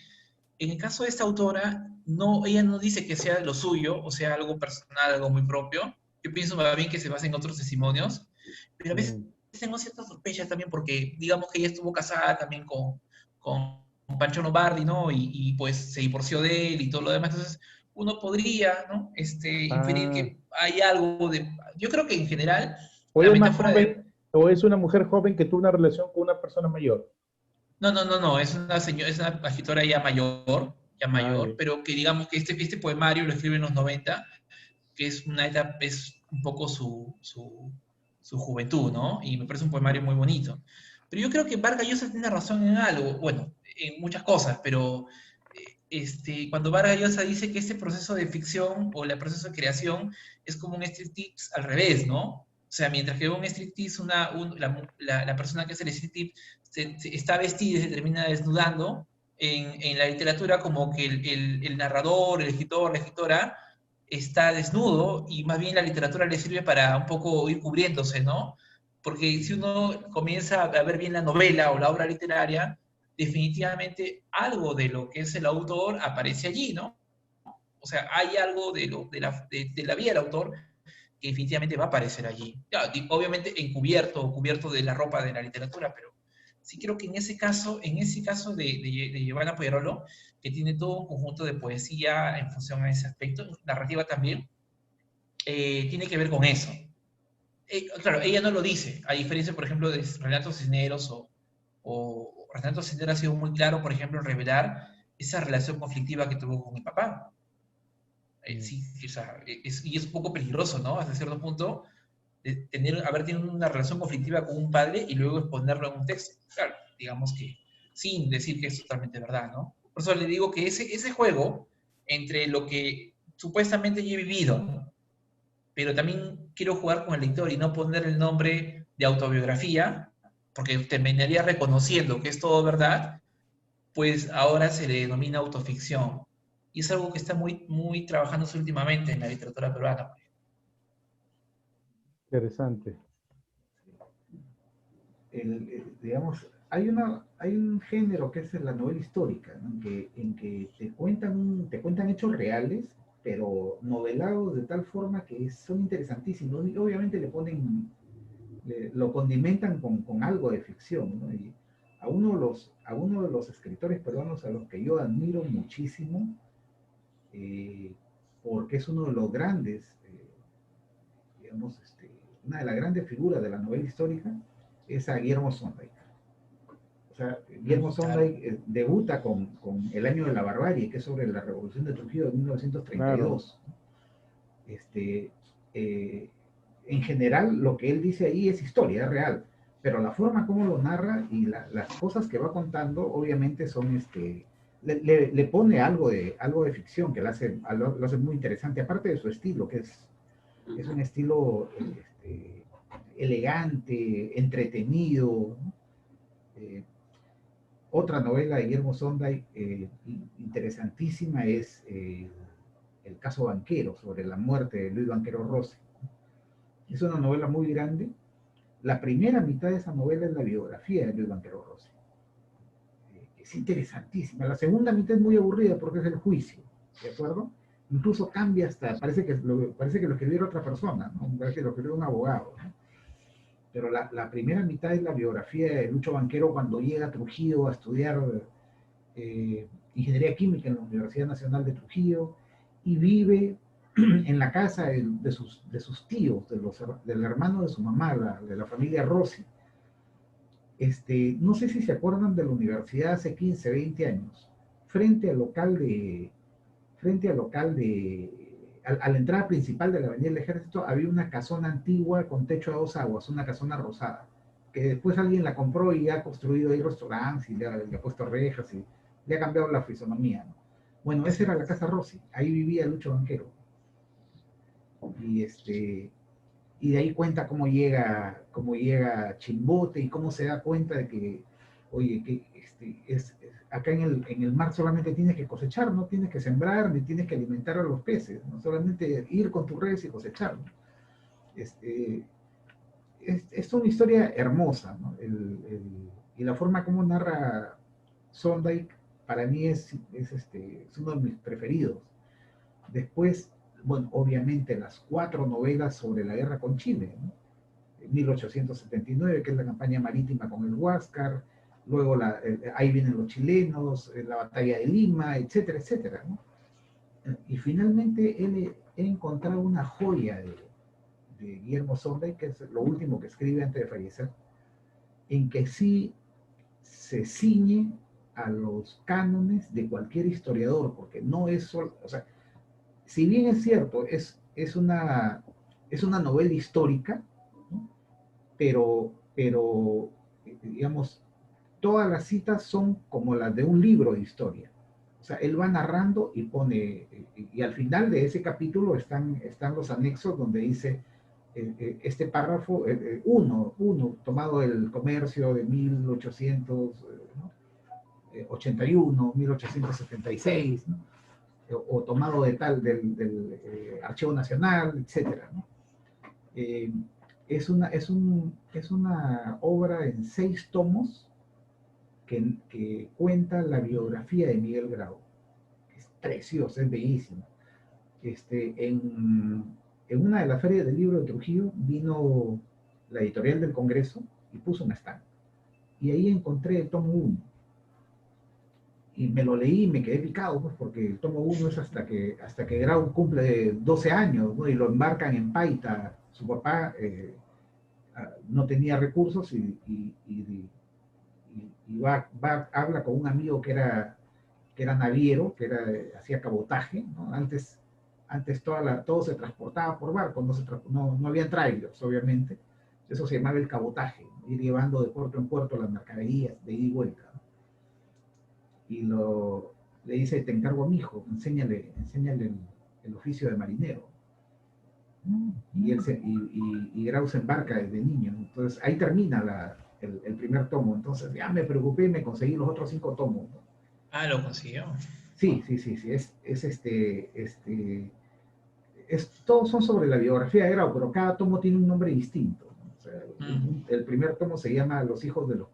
En el caso de esta autora, no, ella no dice que sea lo suyo, o sea, algo personal, algo muy propio. Yo pienso más bien que se basa en otros testimonios, pero a veces tengo ciertas sospechas también porque digamos que ella estuvo casada también con Pancho Lombardi, ¿no? Pues se divorció de él y todo lo demás. Entonces uno podría, ¿no? Inferir que hay algo de... Yo creo que en general O la es más metáfora de... joven, o es una mujer joven que tuvo una relación con una persona mayor. No, es una señora, es una escritora ya mayor, pero que digamos que este poemario lo escribe en los 90, que es una etapa, es un poco su juventud, ¿no? Y me parece un poemario muy bonito. Pero yo creo que Vargas Llosa tiene razón en algo, bueno, en muchas cosas, pero cuando Vargas Llosa dice que este proceso de ficción o el proceso de creación es como un striptease al revés, ¿no? O sea, mientras que un striptease, la persona que hace el striptease está vestida y se termina desnudando, en la literatura como que el narrador, el escritor, la escritora, está desnudo y más bien la literatura le sirve para un poco ir cubriéndose, ¿no? Porque si uno comienza a ver bien la novela o la obra literaria, definitivamente algo de lo que es el autor aparece allí, ¿no? O sea, hay algo de la vida del autor que definitivamente va a aparecer allí. Claro, obviamente encubierto o cubierto de la ropa de la literatura, pero sí creo que en ese caso de Giovanna Poirolo, que tiene todo un conjunto de poesía en función a ese aspecto, narrativa también, tiene que ver con eso. Claro, ella no lo dice, a diferencia, por ejemplo, de Renato Cisneros o Renato Cisneros ha sido muy claro, por ejemplo, en revelar esa relación conflictiva que tuvo con mi papá. Sí, o sea, y es un poco peligroso, ¿no? Hasta cierto punto, haber tenido una relación conflictiva con un padre y luego exponerlo en un texto. Claro, digamos que sin decir que es totalmente verdad, ¿no? Por eso le digo que ese juego entre lo que supuestamente yo he vivido, ¿no? Pero también quiero jugar con el lector y no poner el nombre de autobiografía, porque terminaría reconociendo que es todo verdad, pues ahora se le denomina autoficción. Y es algo que está muy, muy trabajándose últimamente en la literatura peruana. Interesante. Digamos, hay un género que es la novela histórica, ¿no? en que te cuentan hechos reales, pero novelados de tal forma que son interesantísimos. Y obviamente lo condimentan con algo de ficción, ¿no? Y a uno de los escritores peruanos a los que yo admiro muchísimo, porque es uno de los grandes, digamos, una de las grandes figuras de la novela histórica, es a Guillermo Sondayk. O sea, Guillermo Sondayk debuta con El año de la barbarie, que es sobre la revolución de Trujillo de 1932. Claro. En general, lo que él dice ahí es historia, es real, pero la forma como lo narra y las cosas que va contando, obviamente son le pone algo de ficción que lo hace muy interesante, aparte de su estilo, que es un estilo elegante, entretenido, ¿no? Otra novela de Guillermo Sondayk interesantísima es El caso Banquero, sobre la muerte de Luis Banquero Rossi. Es una novela muy grande. La primera mitad de esa novela es la biografía de Luis Banquero Rossi. Es interesantísima. La segunda mitad es muy aburrida porque es el juicio, ¿de acuerdo? Incluso cambia hasta, parece que lo escribiera otra persona, ¿no? Parece que lo escribiera un abogado, ¿no? pero la primera mitad es la biografía de Lucho Banquero cuando llega a Trujillo a estudiar ingeniería química en la Universidad Nacional de Trujillo y vive en la casa de sus tíos, del hermano de su mamá, de la familia Rossi. No sé si se acuerdan de la universidad hace 15, 20 años, a la entrada principal de la Avenida del Ejército había una casona antigua con techo a dos aguas, una casona rosada, que después alguien la compró y ha construido ahí restaurantes y le ha puesto rejas y le ha cambiado la fisonomía, ¿no? Bueno, esa era la casa Rossi, ahí vivía Lucho Banquero. Y de ahí cuenta cómo llega Chimbote y cómo se da cuenta de que, oye, que acá en el mar solamente tienes que cosechar, no tienes que sembrar, ni tienes que alimentar a los peces, no solamente ir con tus redes y cosechar, ¿no? Es una historia hermosa, ¿no? Y la forma como narra Sondheim para mí es uno de mis preferidos. Después, bueno, obviamente las 4 novelas sobre la guerra con Chile, ¿no? 1879, que es la campaña marítima con el Huáscar, luego ahí vienen los chilenos, la batalla de Lima, etcétera, etcétera, ¿no? Y finalmente él he encontrado una joya de Guillermo Sondheim, que es lo último que escribe antes de fallecer, en que sí se ciñe a los cánones de cualquier historiador, porque no es solo, o sea, si bien es cierto, es una novela histórica, ¿no? pero, digamos, todas las citas son como las de un libro de historia. O sea, él va narrando y pone, y al final de ese capítulo están los anexos donde dice, este párrafo, uno, tomado del Comercio de 1881, 1876, ¿no? O tomado de tal del Archivo Nacional, etcétera, ¿no? Es una obra en 6 tomos que cuenta la biografía de Miguel Grau. Es preciosa, es bellísima. En una de las ferias del libro de Trujillo vino la editorial del Congreso y puso un stand. Y ahí encontré el tomo 1. Y me lo leí y me quedé picado, pues, porque el tomo 1 es hasta que Grau cumple 12 años, ¿no? Y lo embarcan en Paita. Su papá no tenía recursos y habla con un amigo que era naviero, hacía cabotaje, ¿no? Antes todo se transportaba por barco, no había trailers, obviamente. Eso se llamaba el cabotaje, ¿no? Ir llevando de puerto en puerto las mercaderías, de ida y vuelta, ¿no? Y le dice, te encargo a mi hijo, enséñale el oficio de marinero. Y Grau se embarca desde niño. Entonces ahí termina el primer tomo. Entonces ya me preocupé y me conseguí los otros 5 tomos, ¿no? Ah, lo consiguió. Sí. Todos son sobre la biografía de Grau, pero cada tomo tiene un nombre distinto, ¿no? O sea, el primer tomo se llama Los hijos de los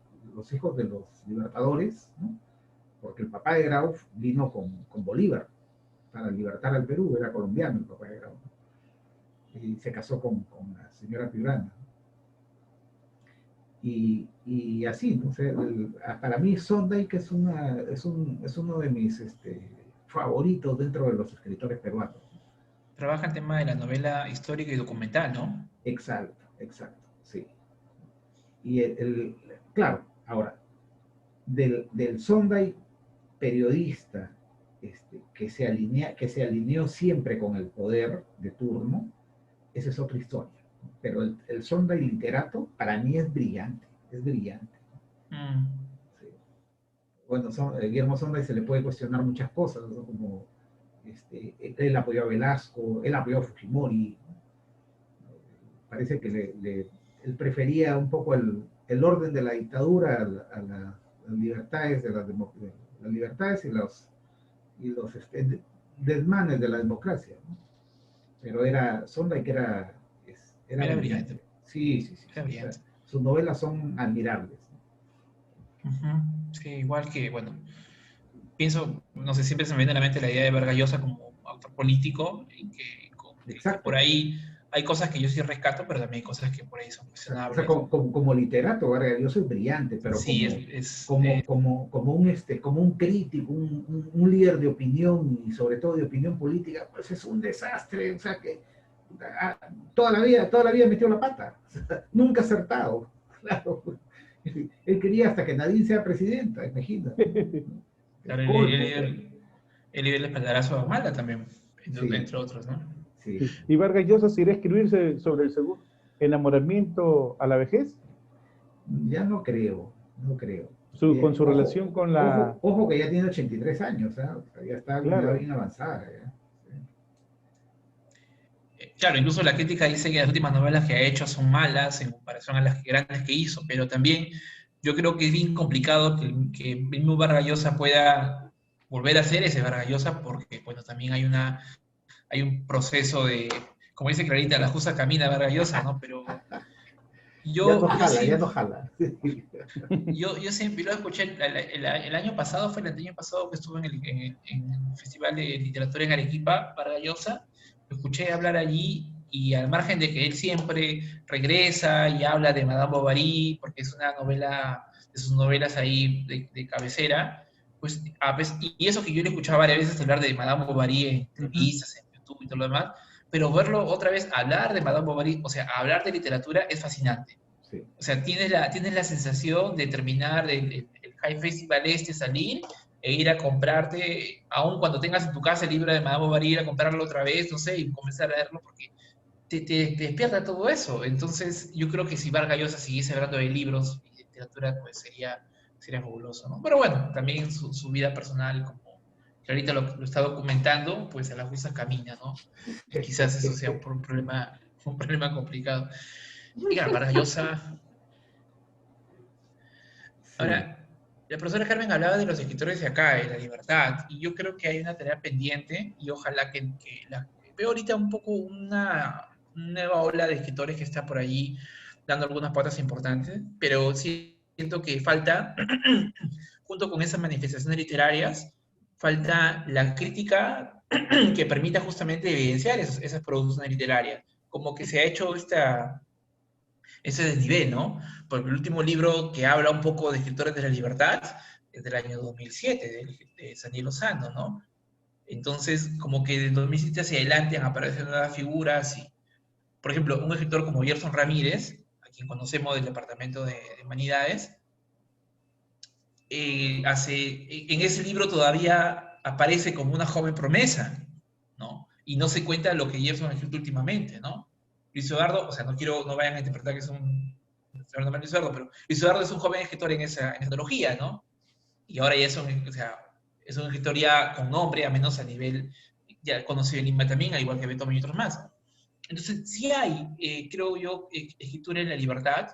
libertadores, ¿no? Porque el papá de Grau vino con Bolívar para libertar al Perú, era colombiano el papá de Grau, ¿no? Y se casó con la señora Piurana. Y así, entonces, para mí Sondheim que es uno de mis favoritos dentro de los escritores peruanos. Trabaja el tema de la novela histórica y documental, ¿no? Exacto, sí. Y claro, ahora, del Sondheim periodista que se alineó siempre con el poder de turno, esa es otra historia. Pero el Sondheim literato para mí es brillante. Sí. Bueno, Guillermo Sondheim se le puede cuestionar muchas cosas, ¿no? Como él apoyó a Velasco, él apoyó a Fujimori, ¿no? Parece que él prefería un poco el orden de la dictadura a las libertades las libertades y los desmanes de la democracia, ¿no? Pero Sondheim que era brillante. Sí. Era brillante. O sea, sus novelas son admirables. Sí, igual que, bueno, pienso, no sé, siempre se me viene a la mente la idea de Vargas Llosa como autor político, y que por ahí hay cosas que yo sí rescato, pero también hay cosas que por ahí son O cuestionables. sea, como literato, Vargas Llosa es brillante, pero Sí, como un crítico, un líder de opinión y sobre todo de opinión política, pues es un desastre. O sea, que toda la vida metió la pata. O sea, nunca acertado. Claro. Él quería hasta que Nadine sea presidenta, imagínate. claro, El colmo, pues. el nivel de espaldarazo a Humala también, Sí, entre otros, ¿no? sí. ¿Y Vargas Llosa se irá a escribirse sobre el segundo enamoramiento a la vejez? Ya no creo, no creo. Con su Ojo, relación con la... ojo que ya tiene 83 años, ¿eh? O sea, ya está en una edad Claro, bien avanzada. ¿Eh? Claro, incluso la crítica dice que las últimas novelas que ha hecho son malas en comparación a las grandes que hizo, pero también yo creo que es bien complicado que el mismo Vargas Llosa pueda volver a ser ese Vargas Llosa, porque bueno, también hay un proceso de, como dice Clarita, la justa camina Vargas Llosa, ¿no? Pero yo Ya sí, no jala. yo siempre lo escuché el año pasado, fue el año pasado que estuve en el Festival de Literatura en Arequipa, Vargas Llosa, lo escuché hablar allí y al margen de que él siempre regresa y habla de Madame Bovary, porque es una novela, de sus novelas ahí de cabecera, pues, y eso que yo le escuchaba varias veces hablar de Madame Bovary en entrevistas, en YouTube y todo lo demás, pero verlo otra vez hablar de Madame Bovary, o sea, hablar de literatura es fascinante. Sí. O sea, tienes la sensación de terminar el High Festival salir e ir a comprarte, aun cuando tengas en tu casa el libro de Madame Bovary, ir a comprarlo otra vez, no sé, y comenzar a leerlo, porque te despierta todo eso. Entonces, yo creo que si Vargas Llosa siguiese hablando de libros y de literatura, pues sería fabuloso, ¿no? Pero bueno, también su vida personal, como que ahorita lo está documentando, pues a la justa camina, ¿no? Y quizás eso sea un problema complicado. Y claro, Vargas Llosa. Sí. Ahora, la profesora Carmen hablaba de los escritores de acá, de la libertad, y yo creo que hay una tarea pendiente, y ojalá veo ahorita un poco una nueva ola de escritores que está por allí dando algunas pautas importantes, pero sí siento que falta, junto con esas manifestaciones literarias, falta la crítica que permita justamente evidenciar esas producciones literarias, como que se ha hecho ese desnivel, ¿no? Porque el último libro que habla un poco de escritores de la libertad es del año 2007, de Daniel Lozano, ¿no? Entonces, como que de 2007 hacia adelante han aparecido nuevas figuras y, por ejemplo, un escritor como Gerson Ramírez, a quien conocemos del Departamento de Humanidades, en ese libro todavía aparece como una joven promesa, ¿no? Y no se cuenta lo que Gerson ha escrito últimamente, ¿no? Luis Eduardo, o sea, no vayan a interpretar que es un... No, Luis Eduardo, pero Luis Eduardo es un joven escritor en esa antología, ¿no? Y ahora ya o sea, es un escritor ya con nombre, a menos a nivel ya conocido en Lima también, al igual que Beto y otros más. Entonces, sí hay, creo yo, escritura en la libertad.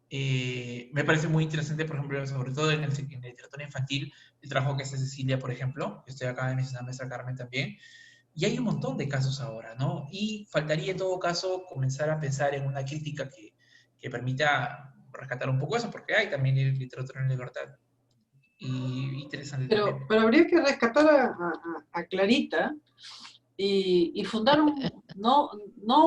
Me parece muy interesante, por ejemplo, sobre todo en la literatura infantil, el trabajo que hace Cecilia, por ejemplo, que estoy acá de mencionar a Maestra Carmen también, y hay un montón de casos ahora, ¿no? Y faltaría en todo caso comenzar a pensar en una crítica que permita rescatar un poco eso, porque hay también literatura en libertad. Y interesante también. Pero habría que rescatar a Clarita y fundar no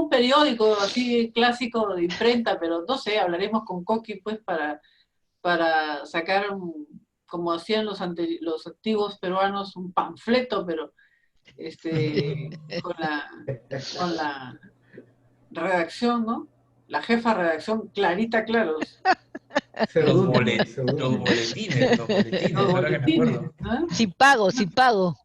un periódico así clásico de imprenta, pero no sé, hablaremos con Coqui pues para sacar, como hacían los antiguos peruanos, un panfleto, pero con la redacción, ¿no? La jefa de redacción, Clarita Claros. Seudónimo, Los seudónimo. boletines, Los ahora que me boletines, acuerdo. ¿no? Sin pago, sin pago.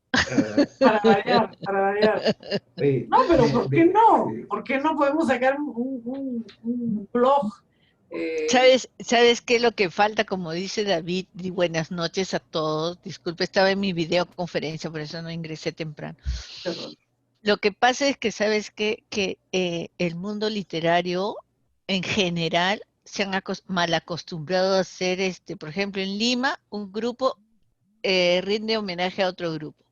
Para variar, para variar. Oye, No, pero ¿por qué no? sí, ¿Por qué no podemos sacar un blog? ¿Sabes qué es lo que falta? Como dice David, y buenas noches a todos. Disculpe, estaba en mi videoconferencia, por eso no ingresé temprano. Perdón. Lo que pasa es que, ¿sabes qué? Que el mundo literario en general se han mal acostumbrado a hacer, por ejemplo, en Lima, un grupo rinde homenaje a otro grupo.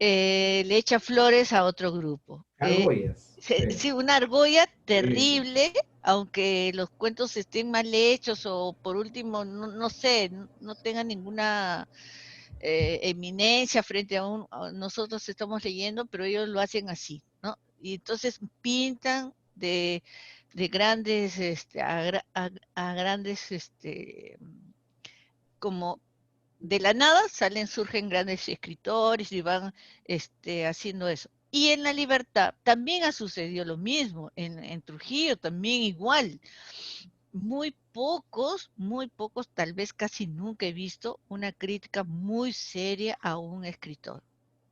Le echa flores a otro grupo. argollas. Sí, Sí, una argolla sí, sí. terrible, aunque los cuentos estén mal hechos o por último, no sé, no tengan ninguna eminencia frente a nosotros estamos leyendo, pero ellos lo hacen así, ¿no? Y entonces pintan de grandes, a grandes, como de la nada surgen grandes escritores y van haciendo eso. Y en La Libertad también ha sucedido lo mismo, en Trujillo también igual. Muy pocos, tal vez casi nunca he visto una crítica muy seria a un escritor.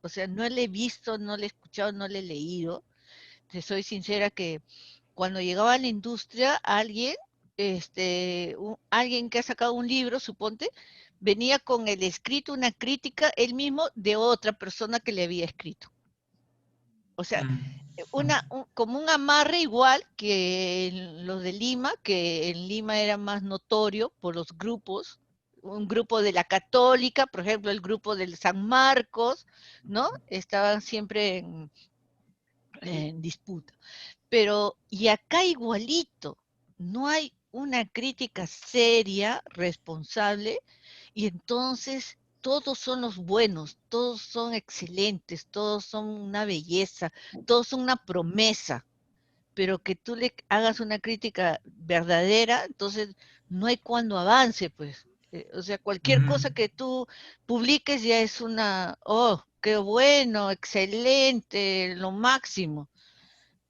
O sea, no le he visto, no le he escuchado, no le he leído. Te soy sincera que cuando llegaba a la industria, alguien que ha sacado un libro, suponte, venía con el escrito, una crítica, él mismo, de otra persona que le había escrito. O sea, como un amarre igual que en los de Lima, que en Lima era más notorio por los grupos, un grupo de la Católica, por ejemplo, el grupo del San Marcos, ¿no? Estaban siempre en disputa. Pero, y acá igualito, no hay una crítica seria, responsable, y entonces todos son los buenos, todos son excelentes, todos son una belleza, todos son una promesa, pero que tú le hagas una crítica verdadera, entonces no hay cuando avance, pues. O sea, cualquier cosa que tú publiques ya es oh, qué bueno, excelente, lo máximo.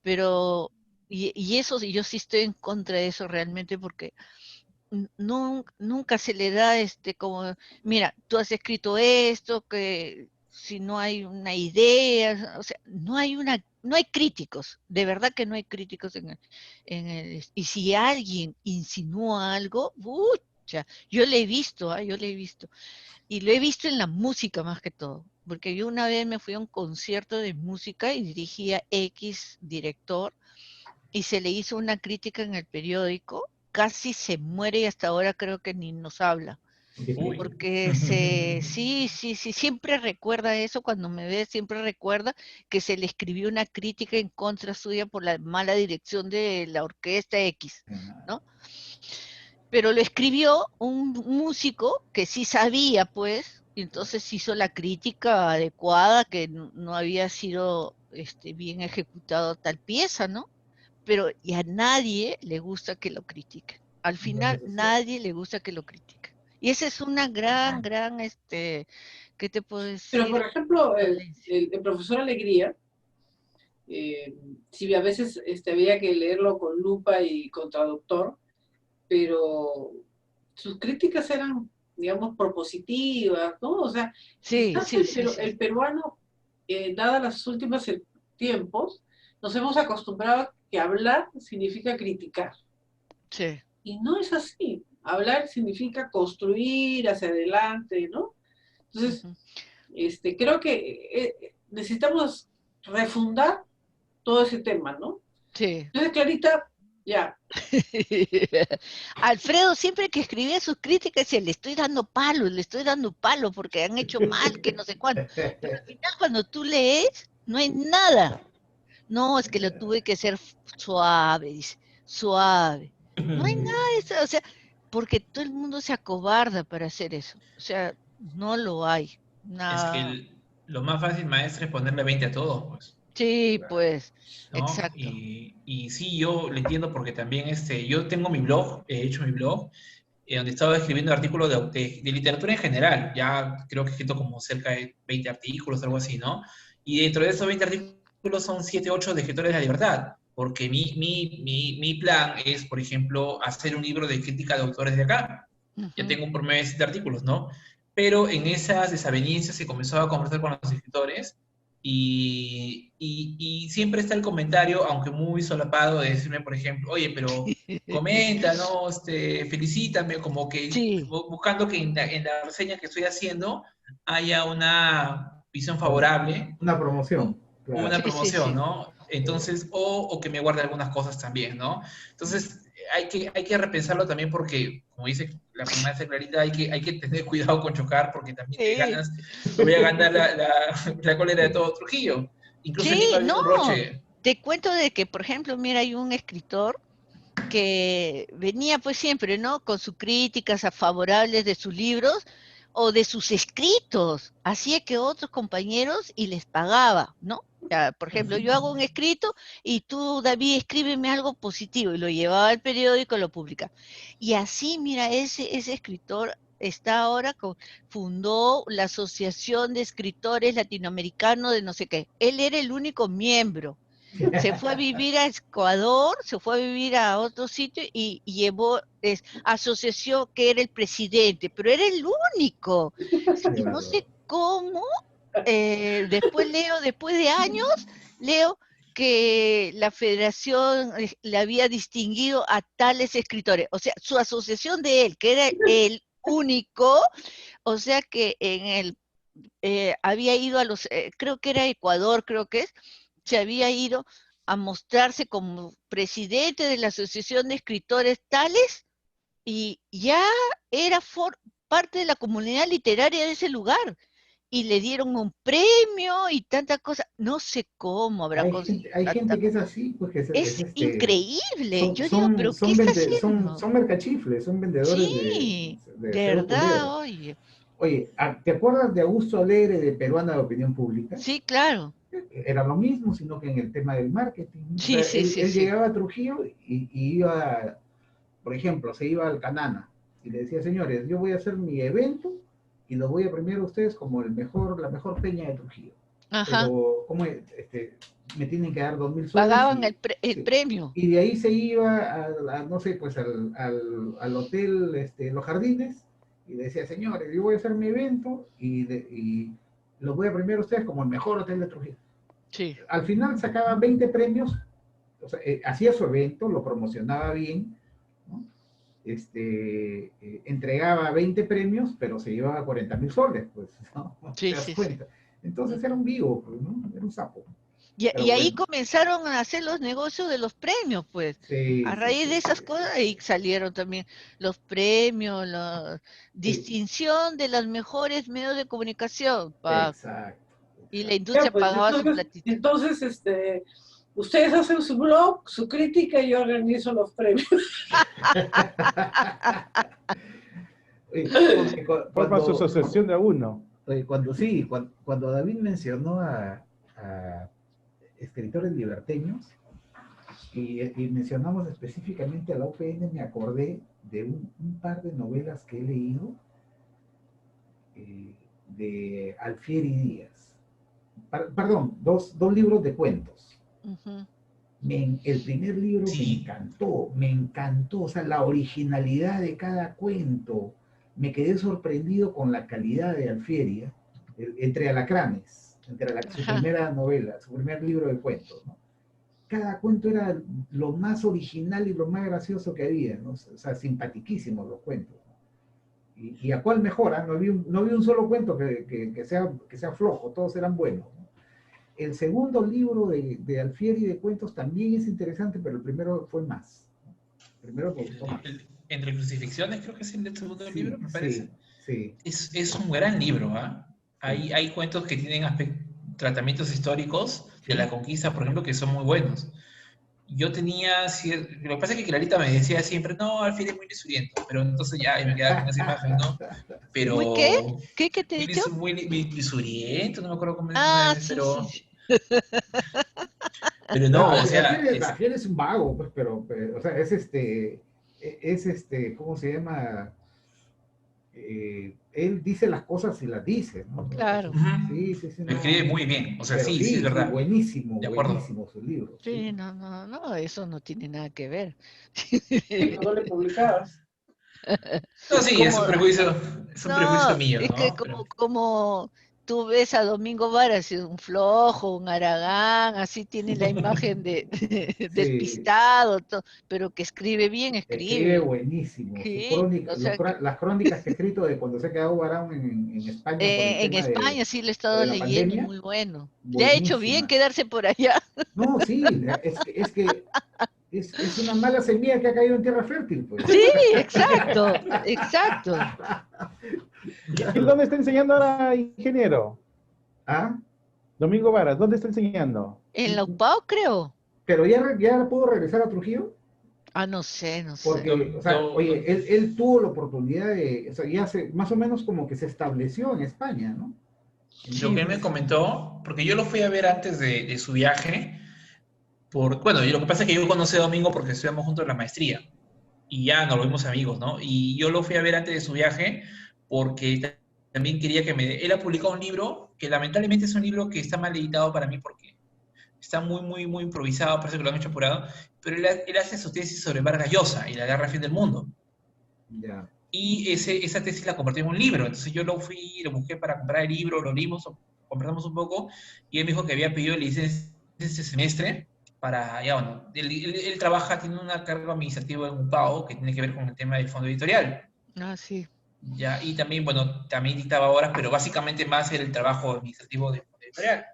Pero, y eso, yo sí estoy en contra de eso realmente, porque nunca se le da como, mira, tú has escrito esto, que si no hay una idea, o sea, no hay críticos, de verdad que no hay críticos y si alguien insinúa algo, yo le he visto, yo le he visto, y lo he visto en la música más que todo, porque yo una vez me fui a un concierto de música y dirigía X director, y se le hizo una crítica en el periódico, casi se muere y hasta ahora creo que ni nos habla. Uy. Porque sí, siempre recuerda eso, cuando me ve, siempre recuerda que se le escribió una crítica en contra suya por la mala dirección de la orquesta X, ¿no? Pero lo escribió un músico que sí sabía, pues, y entonces hizo la crítica adecuada, que no había sido bien ejecutado tal pieza, ¿no? Pero y a nadie le gusta que lo critiquen. Al final, nadie le gusta que lo critiquen. Y esa es una gran, ¿qué te puedo Pero, decir? por ejemplo, Valencia. el profesor Alegría, sí, a veces había que leerlo con lupa y con traductor, pero sus críticas eran, digamos, propositivas, ¿no? O sea, Sí, quizás sí, sí, sí. el peruano, dadas las últimas tiempos, nos hemos acostumbrado a que hablar significa criticar. Sí. Y no es así. Hablar significa construir hacia adelante, ¿no? Entonces, creo que necesitamos refundar todo ese tema, ¿no? Sí. Entonces, Clarita, ya. Alfredo siempre que escribía sus críticas decía, le estoy dando palo porque han hecho mal, que no sé cuánto. Pero al final cuando tú lees, no hay nada. No, es que lo tuve que hacer suave, dice, suave. No hay nada de eso, o sea, porque todo el mundo se acobarda para hacer eso. O sea, no lo hay. Es que Nada. lo más fácil, maestro, es ponerle 20 a todo, pues, Sí, pues, ¿no? exacto. Y sí, yo le entiendo porque también yo tengo mi blog, he hecho mi blog, donde estaba escribiendo artículos de literatura en general. Ya creo que he escrito como cerca de 20 artículos, algo así, ¿no? Y dentro de esos 20 artículos son 7, 8 de escritores de la libertad, porque mi plan es, por ejemplo, hacer un libro de crítica de autores de acá. Ya tengo un promedio de 7 artículos, ¿no? Pero en esas desavenencias se comenzó a conversar con los escritores y siempre está el comentario, aunque muy solapado, de decirme, por ejemplo, oye, pero comenta, ¿no? Felicítame, como que Sí, buscando que en la reseña que estoy haciendo haya una visión favorable, Una promoción, claro. una sí, sí, promoción, sí. ¿no? Entonces, o que me guarde algunas cosas también, ¿no? Entonces, hay que repensarlo también porque, como dice la maestra Clarita, hay que tener cuidado con chocar porque también te Sí, ganas, te voy a ganar la cólera de todo Trujillo. Incluso en sí, Lima había no. un roche. Te cuento de que, por ejemplo, mira, hay un escritor que venía pues siempre, ¿no? Con sus críticas favorables de sus libros. o de sus escritos, hacía que otros compañeros y les pagaba, ¿no? O sea, por ejemplo, yo hago un escrito y tú, David, escríbeme algo positivo y lo llevaba al periódico y lo publica. Y así, mira, ese escritor está ahora fundó la Asociación de Escritores Latinoamericanos de no sé qué. Él era el único miembro. Se fue a vivir a Ecuador, se fue a vivir a otro sitio y llevó asociación que era el presidente, pero era el único. Y no sé cómo, después de años, leo que la federación le había distinguido a tales escritores. O sea, su asociación de él, que era el único, o sea que en el había ido a los, creo que era Ecuador, creo que es, se había ido a mostrarse como presidente de la Asociación de Escritores Tales y ya era parte de la comunidad literaria de ese lugar. Y le dieron un premio y tantas cosas. No sé cómo habrá conseguido. Hay gente que es así, pues que Es increíble. Yo digo, pero ¿qué son, está haciendo? son mercachifles, son vendedores Sí, de cero verdad, pulido. oye. Oye, ¿te acuerdas de Augusto Alegre de Peruana de Opinión Pública? Sí, claro. Era lo mismo, sino que en el tema del marketing. Sí, O sea, sí, sí, él sí. llegaba a Trujillo y iba, por ejemplo, se iba al Canana y le decía, señores, yo voy a hacer mi evento y los voy a premiar a ustedes como la mejor peña de Trujillo. Ajá. Pero, ¿cómo es? Me tienen que dar 2.000 soles. Pagaban el sí. premio. Y de ahí se iba no sé, pues al hotel Los Jardines y decía, señores, yo voy a hacer mi evento y los voy a premiar a ustedes como el mejor hotel de Trujillo. Sí. Al final sacaba 20 premios, o sea, hacía su evento, lo promocionaba bien, ¿no? Entregaba 20 premios, pero se llevaba 40.000 soles, pues, ¿no? Sí, ¿Te das sí, cuenta? Entonces era un vivo, pues, ¿no? Era un sapo. Y ahí comenzaron a hacer los negocios de los premios, pues. Sí, A raíz de esas cosas, ahí salieron también los premios, la distinción de los mejores medios de comunicación. Exacto. Y la industria pues, pagaba su platito. Entonces, ustedes hacen su blog, su crítica y yo organizo los premios. Forma su asociación de uno. Cuando David mencionó a escritores liberteños y mencionamos específicamente a la UPN, me acordé de un par de novelas que he leído de Alfieri Díaz. Perdón, dos libros de cuentos. Uh-huh. El primer libro Sí. me encantó, o sea, la originalidad de cada cuento. Me quedé sorprendido con la calidad de Alfieri, Entre Alacranes, su primera novela, su primer libro de cuentos, ¿no? Cada cuento era lo más original y lo más gracioso que había, ¿no? O sea, simpatiquísimos los cuentos, ¿no? Y a cuál mejora, no había un solo cuento que sea flojo, todos eran buenos, ¿no? El segundo libro de Alfieri de cuentos también es interesante, pero el primero fue más. El primero me gustó más. Entre crucifixiones, creo que es el segundo libro, me parece. Sí. Es un gran libro, ¿ah? Sí. Hay cuentos que tienen tratamientos históricos de la conquista, por ejemplo, que son muy buenos. Yo tenía, lo que pasa es que Clarita me decía siempre, no, Alfieri es muy lisuriento, pero entonces ya me quedaba con esa imagen, ¿no? Pero... ¿Muy qué? ¿Qué te he dicho? Muy lisuriento, no me acuerdo cómo es, sí, pero... sí. Pero no, o sea... Alfieri es un vago, pues, pero o sea, ¿cómo se llama? Él dice las cosas y las dice, ¿no? Claro. Sí. Lo escribe muy bien, o sea, pero sí, es verdad. Buenísimo, de acuerdo. Buenísimo su libro. Sí, no, eso no tiene nada que ver. No le publicabas. No, sí, es un prejuicio mío, es ¿no? que como tú ves a Domingo Varas, es un flojo, un haragán, así tiene la imagen de despistado, pero que escribe bien, Escribe buenísimo. Sí, Su crónica, o sea las crónicas que ha escrito de cuando se ha quedado varado en España por el en tema España sí lo he estado de la leyendo, pandemia. muy bueno. Le ha hecho bien Buenísima. quedarse por allá. No, sí, es una mala semilla que ha caído en tierra fértil, pues. Sí, exacto. ¿Y dónde está enseñando ahora, ingeniero? ¿Ah? Domingo Varas, ¿dónde está enseñando? En la UPAO, creo. ¿Pero ya pudo regresar a Trujillo? Ah, no sé, no Porque, sé. o sea, oye, él tuvo la oportunidad de, o sea, ya más o menos como que se estableció en España, ¿no? Lo Sí, que él me pues. comentó, porque yo lo fui a ver antes de su viaje, bueno, y lo que pasa es que yo conocí a Domingo porque estudiamos juntos en la maestría y ya nos volvimos amigos, ¿no? Y yo lo fui a ver antes de su viaje porque también quería que me... Él ha publicado un libro que lamentablemente es un libro que está mal editado para mí porque está muy, muy, muy improvisado, parece que lo han hecho apurado, pero él hace su tesis sobre Vargas Llosa y la guerra fin del mundo. Ya, Y esa tesis la convertí en un libro. Entonces yo lo fui, lo busqué para comprar el libro, lo leímos, conversamos un poco, y él me dijo que había pedido licencia este semestre para, ya bueno, él trabaja, tiene una carga administrativa en un pago que tiene que ver con el tema del fondo editorial. Ah, sí. Ya, y también, bueno, también dictaba horas, pero básicamente más era el trabajo administrativo del fondo editorial.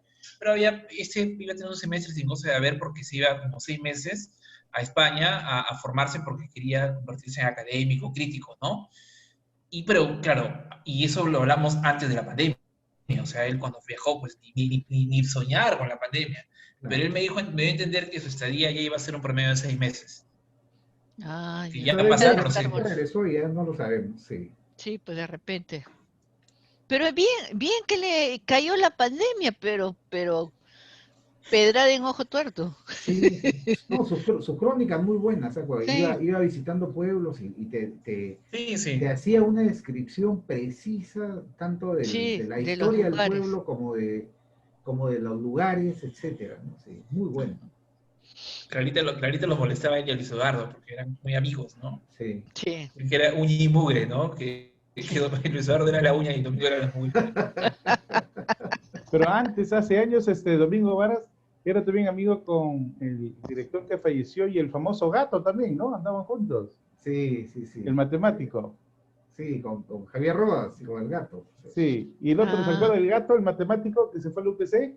Pero iba a tener un semestre sin cosa de ver porque se iba como 6 meses a España a formarse porque quería convertirse en académico, crítico, ¿no? Pero claro, y eso lo hablamos antes de la pandemia. O sea, él cuando viajó, pues ni soñar con la pandemia. Pero claro. él me dio a entender que su estadía ya iba a ser un promedio de 6 meses. Ah, Que ya. ya Pero de Ha de pasaron los estar 6 ya bueno. meses. regresó y ya no lo sabemos, sí. Sí, pues de repente. Pero es bien, bien que le cayó la pandemia, pero pedrada en ojo tuerto. Sí, sí. No, su crónica muy buena, o sea, Sí, iba visitando pueblos y Sí, te sí. hacía una descripción precisa tanto de sí, la de los historia del lugares. pueblo como de los lugares, etcétera, ¿no? Sí, muy bueno, Clarita los molestaba a él y a Luis Eduardo porque eran muy amigos, ¿no? sí. Sí, Que era uña y mugre, ¿no? Que Luis Eduardo era la uña y Domingo era la mugre. Pero antes, hace años, Domingo Varas era también amigo con el director que falleció y el famoso Gato también, ¿no? Andaban juntos. Sí, sí, El sí. matemático. Sí, con Javier Rodas y con el gato. Sí, Sí. Y el otro, ¿se ah, acuerda del Gato, el matemático que se fue al UPC?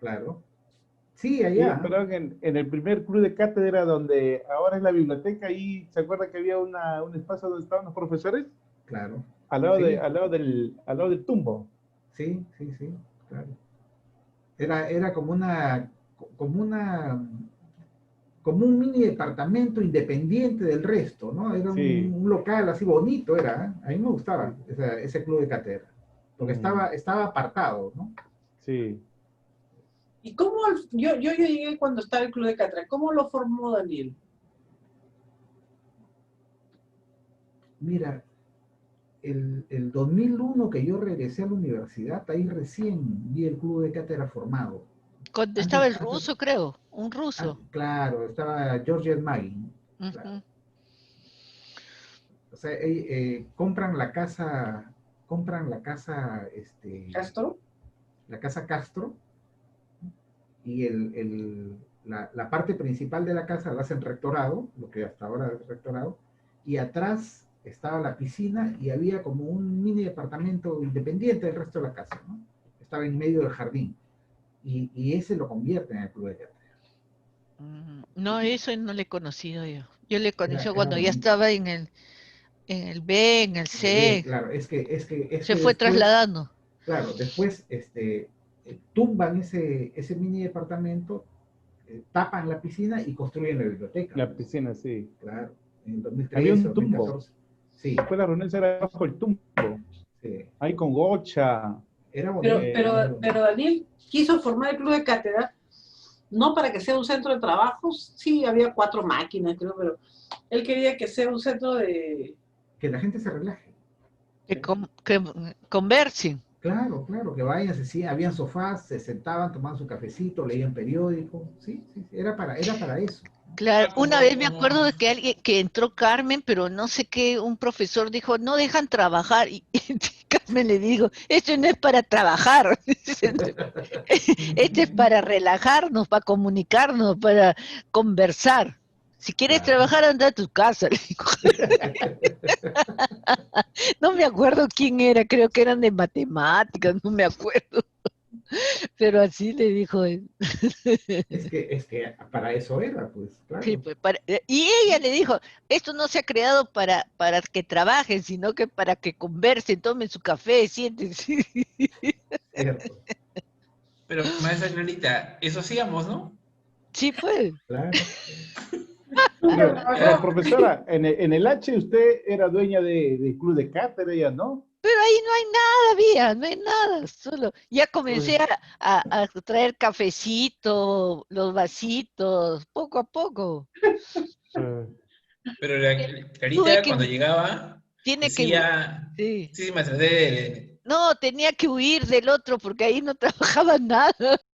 claro. Sí, Sí, allá, pero en el primer club de cátedra donde ahora es la biblioteca, ahí se acuerda que había un espacio donde estaban los profesores, claro. al Sí, lado al lado del tumbo. sí, sí, sí, claro. Era como una, como un mini departamento independiente del resto, ¿no? Era Sí. un local así bonito, era, ¿eh? A mí me gustaba ese club de cátedra, porque Mm, estaba apartado, ¿no? sí. ¿Y cómo, yo llegué cuando estaba el Club de Catra, ¿cómo lo formó Daniel? Mira, el 2001 que yo regresé a la universidad, ahí recién vi el club de cátedra formado. cuando estaba Antes, el antes, ruso, creo, un ruso. claro, estaba George Maggie, ¿no? Claro. Ujú. O sea, compran ¿Castro? la casa Castro, y la parte principal de la casa la hacen rectorado, lo que hasta ahora es rectorado, y atrás estaba la piscina y había como un mini departamento independiente del resto de la casa, ¿no? Estaba en medio del jardín, y ese lo convierte en el club de teatro. No, eso no le he conocido yo. Yo le conocí Era cuando ya bonito. estaba en el B, en el Bien, C, claro, es se que fue después, trasladando. claro, después tumban ese mini departamento, tapan la piscina y construyen la biblioteca, La pues. piscina, sí. Claro, en Había 2013, un tumbo. 2014. Sí, Después la reunión era bajo el tumbo. sí. Ahí con Gocha. Era Pero, bonito, pero, muy pero bonito. Daniel quiso formar el Club de Cátedra, no para que sea un centro de trabajo, sí, había 4 máquinas, creo, pero él quería que sea un centro de... Que la gente se relaje. Que conversen. Claro, claro, que vayan, habían sofás, se sentaban, tomaban su cafecito, leían periódico. Sí, sí, sí, era para eso. Claro, Ah, una vez me acuerdo de que alguien que entró Carmen, pero no sé qué, un profesor dijo, no dejan trabajar. Y Carmen le dijo, esto no es para trabajar, esto es para relajarnos, para comunicarnos, para conversar. Si quieres Claro. trabajar, anda a tu casa. Le dijo. No me acuerdo quién era, creo que eran de matemáticas, no me acuerdo, pero así le dijo él. Es que para eso era, pues, Sí, claro. pues, y ella le dijo, esto no se ha creado para que trabajen, sino que para que conversen, tomen su café, siéntense. Cierto. pero maestra Clarita, eso hacíamos, ¿no? Sí, pues. Claro. Pero, profesora, en el H usted era dueña de club de cátedra, ya, ¿no? Pero ahí no hay nada, Vía, no hay nada, solo ya comencé a traer cafecito, los vasitos, poco a poco. Pero Tuve Clarita que, cuando llegaba tiene que, decía, sí. sí, sí, maestra, No, tenía que huir del otro porque ahí no trabajaba nada.